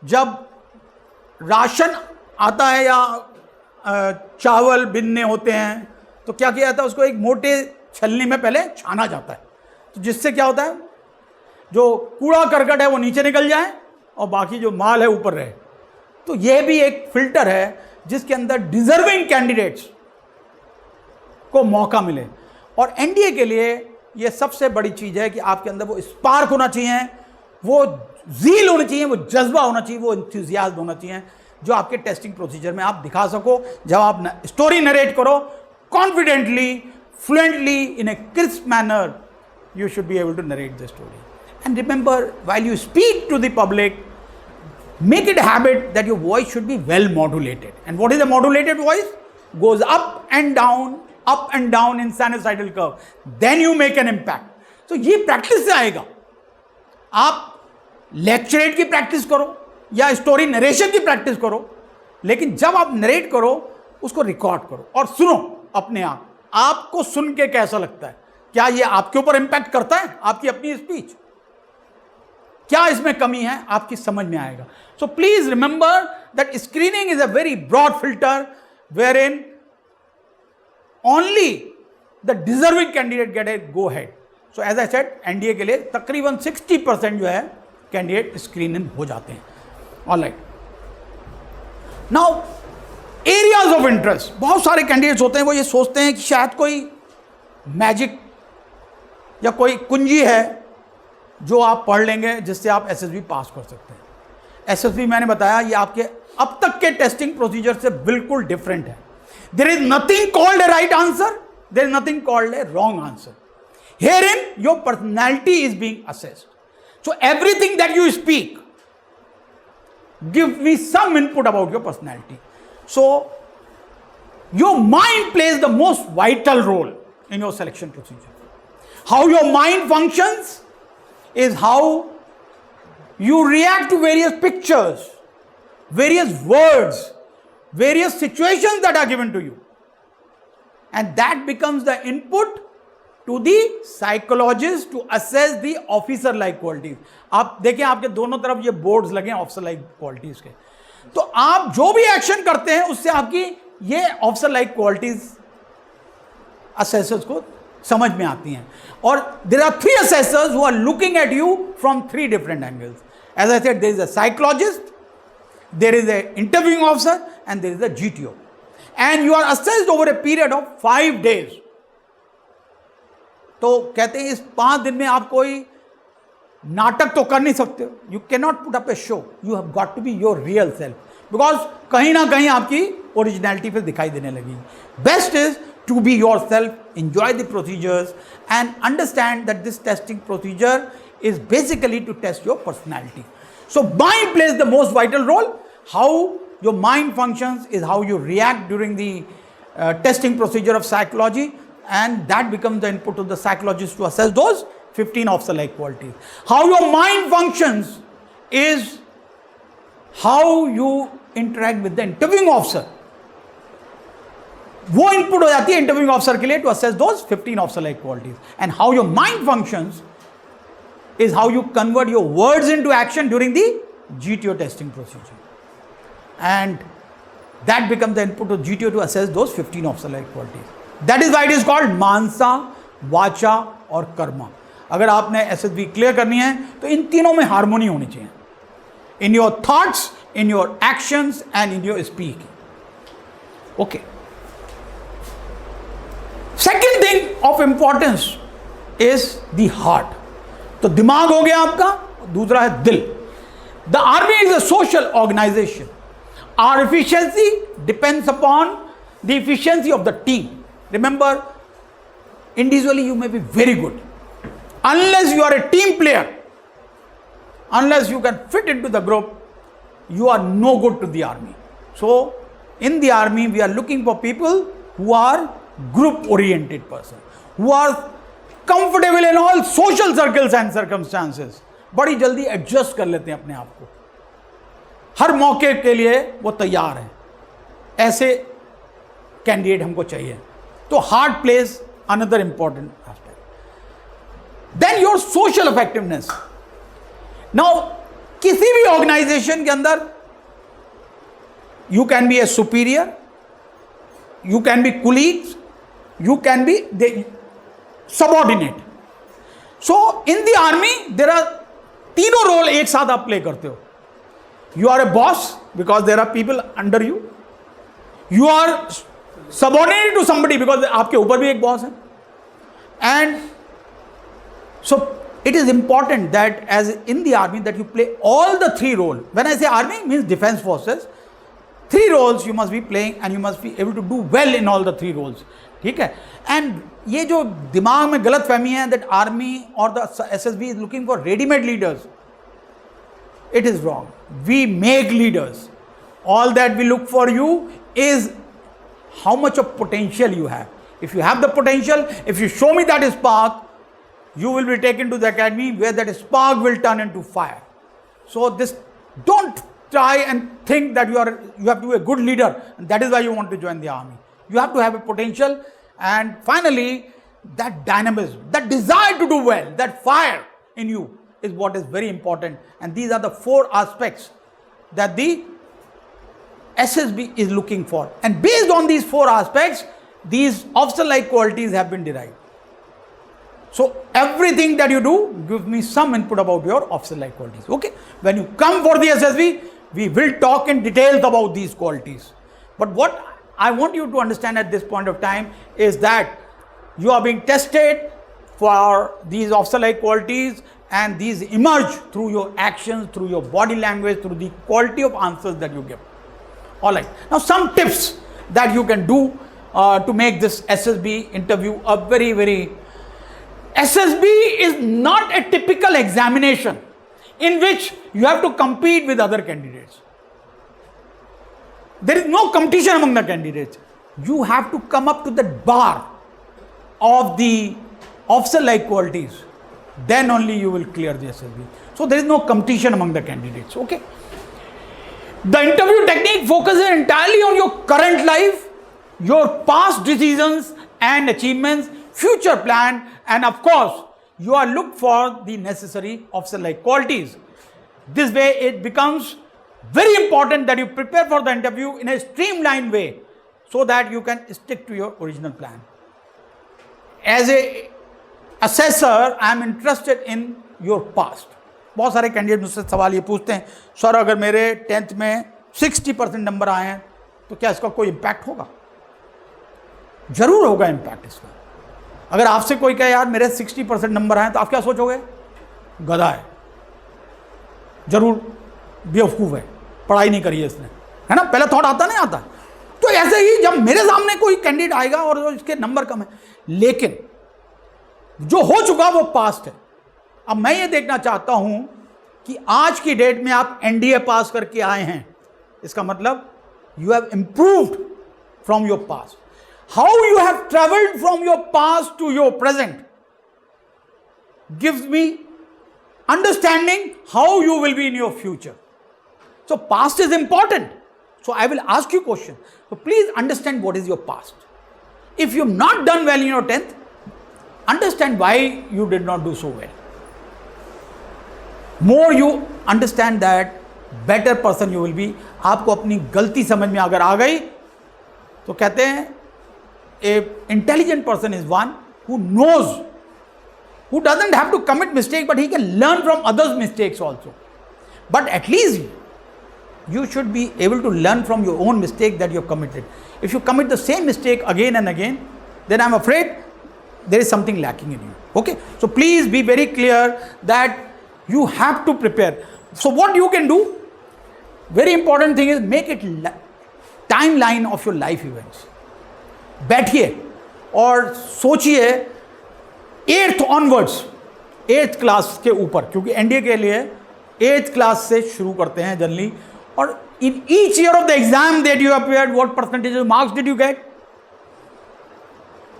जब राशन आता है या चावल बिनने होते हैं तो क्या किया जाता है, उसको एक मोटे छलनी में पहले छाना जाता है, तो जिससे क्या होता है, जो कूड़ा करकट है वो नीचे निकल जाए और बाकी जो माल है ऊपर रहे। तो यह भी एक फिल्टर है जिसके अंदर डिजर्विंग कैंडिडेट्स को मौका मिले। और एनडीए के लिए यह सबसे बड़ी चीज है कि आपके अंदर वो स्पार्क होना चाहिए, वो ज़ील होनी चाहिए, वो जज्बा होना चाहिए, वो इंथुजियाज्म होना चाहिए, जो आपके टेस्टिंग प्रोसीजर में आप दिखा सको। जब आप स्टोरी नरेट करो confidently, fluently, in A crisp manner, you should be able to narrate the story. And remember, while you speak to the public, make it a habit that your voice should be well modulated. And what is a modulated voice? Goes up and down in sinusoidal curve. Then you make an impact. So ये प्रैक्टिस से आएगा। आप लेक्चरेट की प्रैक्टिस करो या स्टोरी नरेशन की प्रैक्टिस करो, लेकिन जब आप नरेट करो उसको रिकॉर्ड करो और सुनो अपने आप। आपको सुन के कैसा लगता है? क्या ये आपके ऊपर इंपैक्ट करता है? आपकी अपनी स्पीच, क्या इसमें कमी है, आपकी समझ में आएगा। So please remember that screening is a very broad filter wherein only the deserving candidate get a go ahead. So as I said, NDA के लिए तकरीबन 60% जो है कैंडिडेट स्क्रीन इन हो जाते हैं। Alright, now areas of interest. बहुत सारे कैंडिडेट्स होते हैं वो ये सोचते हैं कि शायद कोई मैजिक या कोई कुंजी है जो आप पढ़ लेंगे जिससे आप एसएसबी पास कर सकते हैं। एसएसबी मैंने बताया ये आपके अब तक के टेस्टिंग प्रोसीजर से बिल्कुल डिफरेंट है। There is nothing called a right answer, there is nothing called a wrong answer. Herein your personality is being assessed. So everything that you speak, give me some input about your personality. So, your mind plays the most vital role in your selection procedure. How your mind functions is how you react to various pictures, various words, various situations that are given to you. And that becomes the input to the psychologist to assess the officer like qualities. आप देखिए आपके दोनों तरफ ये बोर्ड्स लगे हैं ऑफिसर लाइक क्वालिटीज के, तो आप जो भी एक्शन करते हैं उससे आपकी ये ऑफिसर लाइक क्वालिटीज असेसर्स को समझ में आती हैं. और there are 3 assessors who are looking at you from 3 different angles. As I said, there is a psychologist, there is a interviewing officer, and there is a GTO. And you are assessed over a period of 5 days. तो कहते हैं इस 5 दिन में आप कोई नाटक तो कर नहीं सकते हो. You can not put up a show. You have got to be your real self, because कहीं ना कहीं आपकी ओरिजिनलिटी फिर दिखाई देने लगेगी. Best is to be yourself, enjoy the procedures, and understand that this testing procedure is basically to test your personality. So mind plays the most vital role. How your mind functions is how you react during the testing procedure of psychology, and that becomes the input of the psychologist to assess those 15 officer-like qualities. How your mind functions is how you interact with the interviewing officer. वो इनपुट हो जाती है इंटरव्यूइंग ऑफिसर के लिए to assess those 15 officer like qualities. And how your mind functions is how you convert your words into action during the GTO testing procedure, and that become the input of GTO to assess those 15 officer like qualities. That is why it is called मानसा, वाचा और कर्मा. अगर आपने SSB क्लियर करनी है तो इन तीनों में हार्मोनी होनी चाहिए, in your thoughts, in your actions and in your speaking. Okay. Second thing of importance is the heart. तो दिमाग हो गया आपका, दूसरा है दिल. The army is a social organisation. Our efficiency depends upon the efficiency of the team. Remember, individually you may be very good, unless you are a team player, unless you can fit into the group, you are no good to the army. So in the army we are looking for people who are group oriented person, who are comfortable in all social circles and circumstances. बड़ी जल्दी एडजस्ट कर लेते हैं अपने आप को, हर मौके के लिए वो तैयार हैं. ऐसे कैंडिडेट हमको चाहिए. तो heart plays another important aspect. Then your social effectiveness. Now किसी भी ऑर्गेनाइजेशन के अंदर you can be a superior, you can be colleagues, you can be the subordinate. So in the army there are तीनों रोल एक साथ आप प्ले करते हो. You are a boss because there are people under you. You are subordinate to somebody because आपके ऊपर भी एक बॉस है. And so it is important that as in the army that you play all the 3 roles. When I say army, means defense forces. 3 roles you must be playing and you must be able to do well in all the 3 roles. ठीक है. एंड ये जो दिमाग में गलत फहमी है दैट आर्मी और the SSB is looking for readymade leaders, it is wrong. We make leaders. All that we look for you is how much of potential you have. If you have the potential, if you show me that spark, you will be taken to the academy where that spark will turn into fire. So this, don't try and think that you have to be a good leader and that is why you want to join the army. You have to have a potential, and finally that dynamism, that desire to do well, that fire in you is what is very important. And these are the 4 aspects that the SSB is looking for, and based on these 4 aspects these officer like qualities have been derived. So everything that you do gives me some input about your officer like qualities. Okay, when you come for the SSB, we will talk in details about these qualities. But what I want you to understand at this point of time is that you are being tested for these officer like qualities, and these emerge through your actions, through your body language, through the quality of answers that you give. All right, now some tips that you can do to make this SSB interview a very, very SSB is not a typical examination in which you have to compete with other candidates. There is no competition among the candidates. You have to come up to the bar of the officer like qualities. Then only you will clear the SSB. So there is no competition among the candidates. Okay. The interview technique focuses entirely on your current life, your past decisions and achievements, future plan, and of course you are looked for the necessary officer like qualities. This way it becomes very important that you prepare for the interview in a streamlined way so that you can stick to your original plan. As a assessor, I am interested in your past. बहुत सारे कैंडिडेट मुझसे सवाल ये पूछते हैं, सर अगर मेरे 10th में 60% नंबर आए हैं तो क्या इसका कोई इम्पैक्ट होगा? जरूर होगा इम्पैक्ट इसका। अगर आपसे कोई कहे यार मेरे 60% नंबर आए तो आप क्या सोचोगे? गधा है, जरूर बेवकूफ़ है, पढ़ाई नहीं करी है इसने, है ना? पहला थॉट आता नहीं आता? तो ऐसे ही जब मेरे सामने कोई कैंडिडेट आएगा और इसके नंबर कम है, लेकिन जो हो चुका वो पास्ट है। अब मैं ये देखना चाहता हूं कि आज की डेट में आप एनडीए पास करके आए हैं, इसका मतलब you have improved from your past. How you have travelled from your past to your present gives me understanding how you will be in your future. So past is important. So I will ask you question. So please understand what is your past. If you have not done well in your 10th, understand why you did not do so well. More you understand that, better person you will be. आपको अपनी गलती समझ में अगर आ गई तो कहते हैं a intelligent person is one who knows, who doesn't have to commit mistake, but he can learn from others' mistakes also. But at least you should be able to learn from your own mistake that you have committed. If you commit the same mistake again and again, then I'm afraid there is something lacking in you. Okay, so please be very clear that you have to prepare. So what you can do, very important thing is make it timeline of your life events. बैठिए और सोचिए 8th onwards, 8th क्लास के ऊपर, क्योंकि एनडीए के लिए 8th क्लास से शुरू करते हैं जनरली. और in each year of the exam that you appeared, what percentage of marks did you get,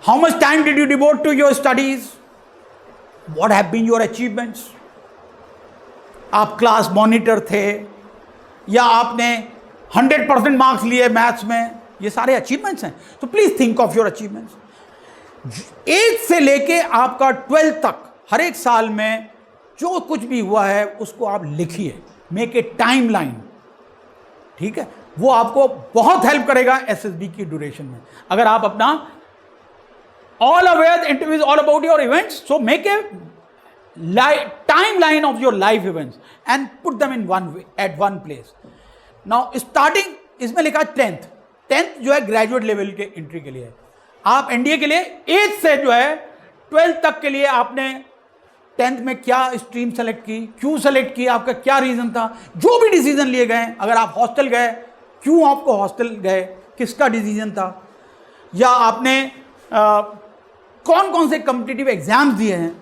how much time did you devote to your studies, what have been your achievements. आप क्लास मॉनिटर थे या आपने 100% मार्क्स लिए मैथ्स में, ये सारे अचीवमेंट्स हैं. तो please think of your achievements. 8 से लेके आपका 12 तक हर एक साल में जो कुछ भी हुआ है उसको आप लिखिए, मेक ए टाइम लाइन. ठीक है, वो आपको बहुत हेल्प करेगा एसएसबी की ड्यूरेशन में. अगर आप अपना all aware interviews all about your events, so make a timeline of your life events and put them in one way at one place. Now starting इसमें लिखा 10th जो है ग्रेजुएट लेवल के एंट्री के लिए. आप एनडीए के लिए 8th से जो है 12th तक के लिए आपने 10th में क्या स्ट्रीम सेलेक्ट की, क्यों सेलेक्ट की, आपका क्या रीजन था, जो भी डिसीजन लिए गए. अगर आप हॉस्टल गए, क्यों आपको हॉस्टल गए, किसका डिसीजन था, या आपने कौन कौन से कॉम्पिटिटिव एग्जाम्स दिए हैं,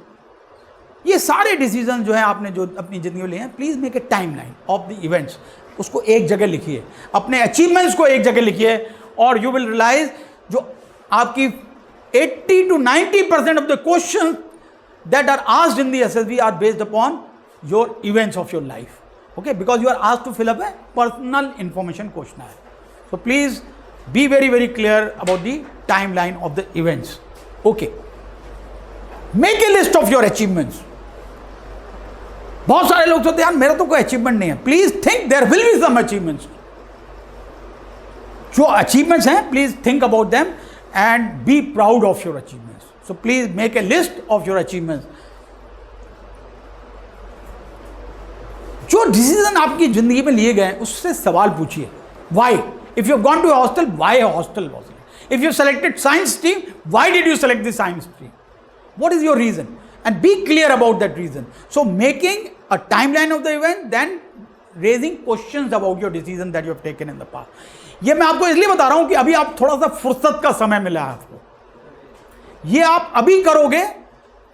ये सारे डिसीजन जो है आपने जो अपनी ज़िंदगी में लिए हैं. Please make a time line of the events. उसको एक जगह लिखिए, अपने अचीवमेंट्स को एक जगह लिखिए, और यू विल रियलाइज जो आपकी 80 to 90% of the question that are asked in the SSB are based upon your events of your life. Okay, because you are asked to fill up a personal information question. So please be very very clear about the time line of the events. Okay, make a list of your achievements. बहुत सारे लोग सोचते हैं यार मेरा तो कोई अचीवमेंट नहीं है. Please think there will be some achievements. जो अचीवमेंट्स हैं please think about them and be proud of your achievements. So please make a list of your achievements. जो डिसीजन आपकी जिंदगी में लिए गए उससे सवाल पूछिए. Why, if you have gone to a hostel, why hostel was it. If you selected science stream, why did you select the science stream, what is your reason, and be clear about that reason. So making a timeline of the event, then raising questions about your decision that you have taken in the past. ये मैं आपको इसलिए बता रहा हूं कि अभी आप थोड़ा सा फुर्सत का समय मिला है आपको. ये आप अभी करोगे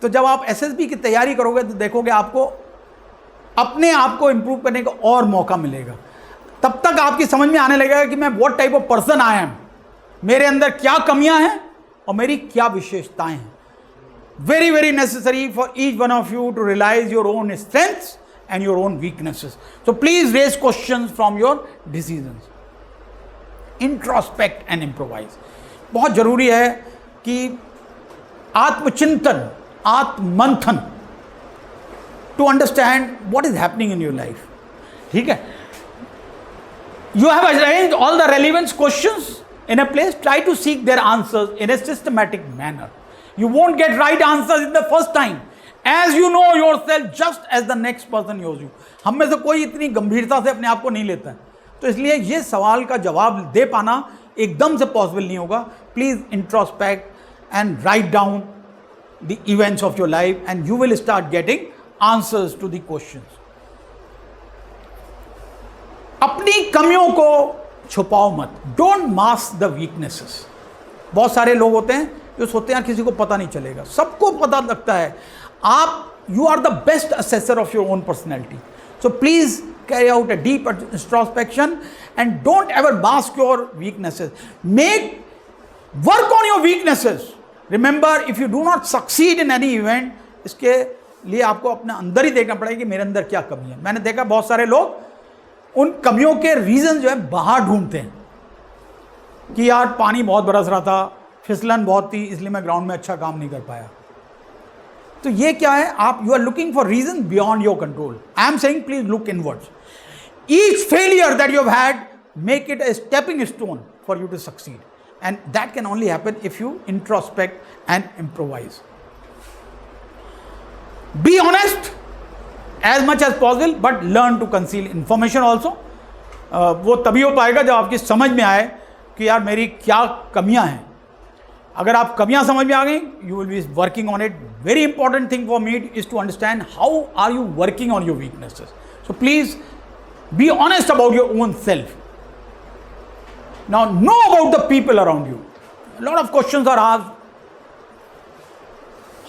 तो जब आप एसएसबी की तैयारी करोगे तो देखोगे आपको अपने आप को इंप्रूव करने का और मौका मिलेगा. तब तक आपकी समझ में आने लगेगा कि मैं what type of person I am, मेरे अंदर क्या कमियां हैं और मेरी क्या विशेषताएं हैं. Very, very necessary for each one of you to realize your own strengths and your own weaknesses. So please raise questions from your decisions. Introspect and improvise. बहुत जरूरी है कि आत्मचिंतन आत्ममंथन to understand what is happening in your life. ठीक है, you have arranged all the relevant questions in a place. Try to seek their answers in a systematic manner. You won't get right answers in the first time, as you know yourself just as the next person knows you. हम में से कोई इतनी गंभीरता से अपने आप को नहीं लेता है, तो इसलिए ये सवाल का जवाब दे पाना एकदम से पॉसिबल नहीं होगा. Please introspect and write down the events of your life and you will start getting answers to the questions. अपनी कमियों को छुपाओ मत. Don't mask the weaknesses. बहुत सारे लोग होते हैं जो सोचते हैं यार किसी को पता नहीं चलेगा. सबको पता लगता है. आप you are the best assessor of your own personality. So please carry out a deep introspection and don't ever mask your weaknesses. Make work on your weaknesses. Remember, if you do not succeed in any event, इसके लिए आपको अपने अंदर ही देखना पड़ेगा कि मेरे अंदर क्या कमी है. मैंने देखा बहुत सारे लोग उन कमियों के रीजन जो है बाहर ढूंढते हैं कि यार पानी बहुत बरस रहा था, फिसलन बहुत थी, इसलिए मैं ग्राउंड में अच्छा काम नहीं कर पाया. तो ये क्या है? आप you are looking for reason beyond your control. I am saying please look inwards. Each failure that you have had, make it a stepping stone for you to succeed, and that can only happen if you introspect and improvise. Be honest as much as possible, but learn to conceal information also. वो तभी हो पाएगा जब आपकी समझ में आए कि यार मेरी क्या कमियां हैं. अगर आप कमियां समझ में आ गई, you will be working on it. Very important thing for me is to understand how are you working on your weaknesses. So please be honest about your own self. Now know about the people around you. A lot of questions are asked.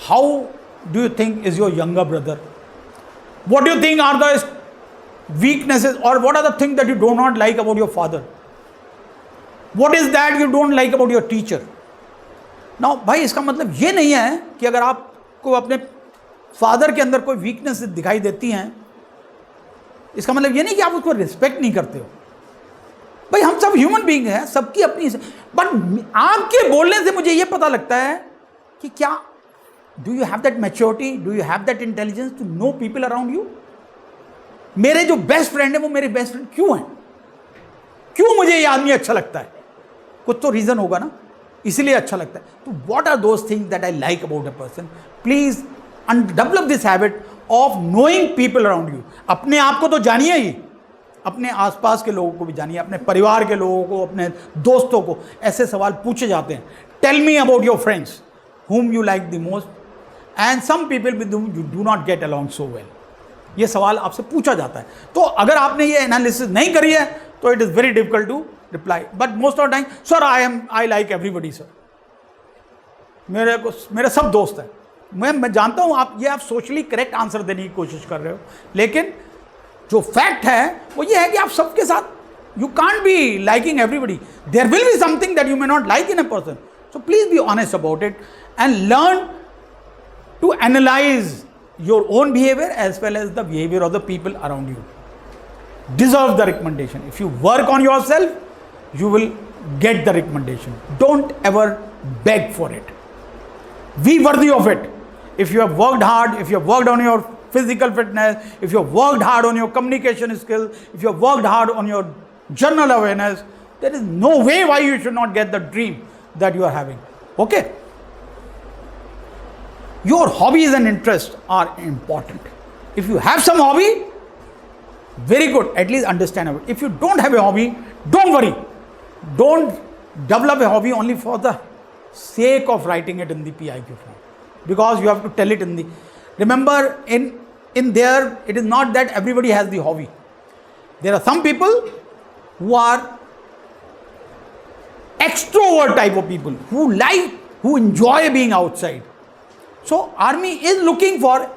How do you think is your younger brother? What do you think are the weaknesses, or what are the things that you do not like about your father? What is that you don't like about your teacher? Now भाई, इसका मतलब ये नहीं है कि अगर आपको अपने फादर के अंदर कोई वीकनेस दिखाई देती हैं, इसका मतलब ये नहीं कि आप उसको रिस्पेक्ट नहीं करते हो. भाई हम सब ह्यूमन बीइंग हैं, सबकी अपनी. बट आपके बोलने से मुझे ये पता लगता है कि क्या do you have that maturity, do you have that intelligence to know people around you? मेरे जो बेस्ट फ्रेंड है वो मेरे बेस्ट फ्रेंड क्यों हैं? क्यों मुझे ये आदमी अच्छा लगता है? कुछ तो रीजन होगा ना, इसलिए अच्छा लगता है. तो what are those things that I like about a person? Please develop this habit of knowing people around you. अपने आप को तो जानिए ही, अपने आसपास के लोगों को भी जानिए, अपने परिवार के लोगों को, अपने दोस्तों को. ऐसे सवाल पूछे जाते हैं. Tell me about your friends whom you like the most. And some people with whom you do not get along so well. ये सवाल आपसे पूछा जाता है. तो अगर आपने ये एनालिसिस नहीं करी है तो it is very difficult to reply. But most of time, sir I like everybody sir. मेरे सब दोस्त हैं. मैं जानता हूँ आप सोशली करेक्ट आंसर देने की कोशिश कर रहे हो, लेकिन जो फैक्ट है वो ये है कि आप सबके साथ you can't be liking everybody. There will be something that you may not like in a person. So please be honest about it and learn to analyze your own behavior as well as the behavior of the people around you. Deserve the recommendation. If you work on yourself, you will get the recommendation. Don't ever beg for it. Be worthy of it. If you have worked hard, if you have worked on your physical fitness, if you have worked hard on your communication skills, if you have worked hard on your general awareness, there is no way why you should not get the dream that you are having. Okay? Your hobbies and interests are important. If you have some hobby, very good, at least understand it. If you don't have a hobby, don't worry. Don't develop a hobby only for the sake of writing it in the PIQ form, because you have to tell it in the. Remember, in there, it is not that everybody has the hobby. There are some people who are extrovert type of people who enjoy being outside. So army is looking for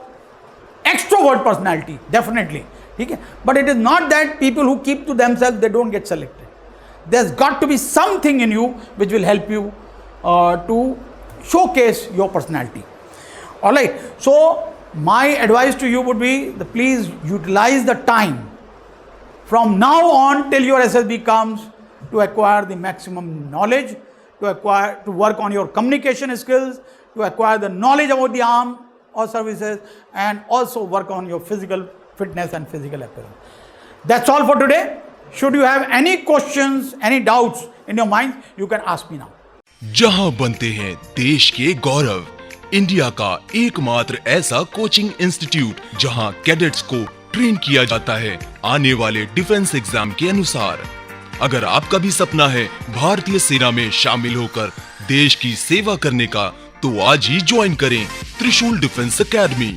extrovert personality, definitely. Okay? But it is not that people who keep to themselves, they don't get selected. There's got to be something in you which will help you to showcase your personality. All right. So my advice to you would be, please utilize the time from now on till your SSB comes to acquire the maximum knowledge, to work on your communication skills, to acquire the knowledge about the arm, or services, and also work on your physical fitness and physical appearance. That's all for today. Should you have any questions, any doubts in your mind, you can ask me now. जहां बनते हैं देश के गौरव, इंडिया का एकमात्र ऐसा कोचिंग इंस्टीट्यूट जहां कैडेट्स को ट्रेन किया जाता है आने वाले डिफेंस एग्जाम के अनुसार। अगर आपका भी सपना है भारतीय सेना में शामिल होकर देश की सेवा करने का, तो आज ही ज्वाइन करें त्रिशूल डिफेंस एकेडमी।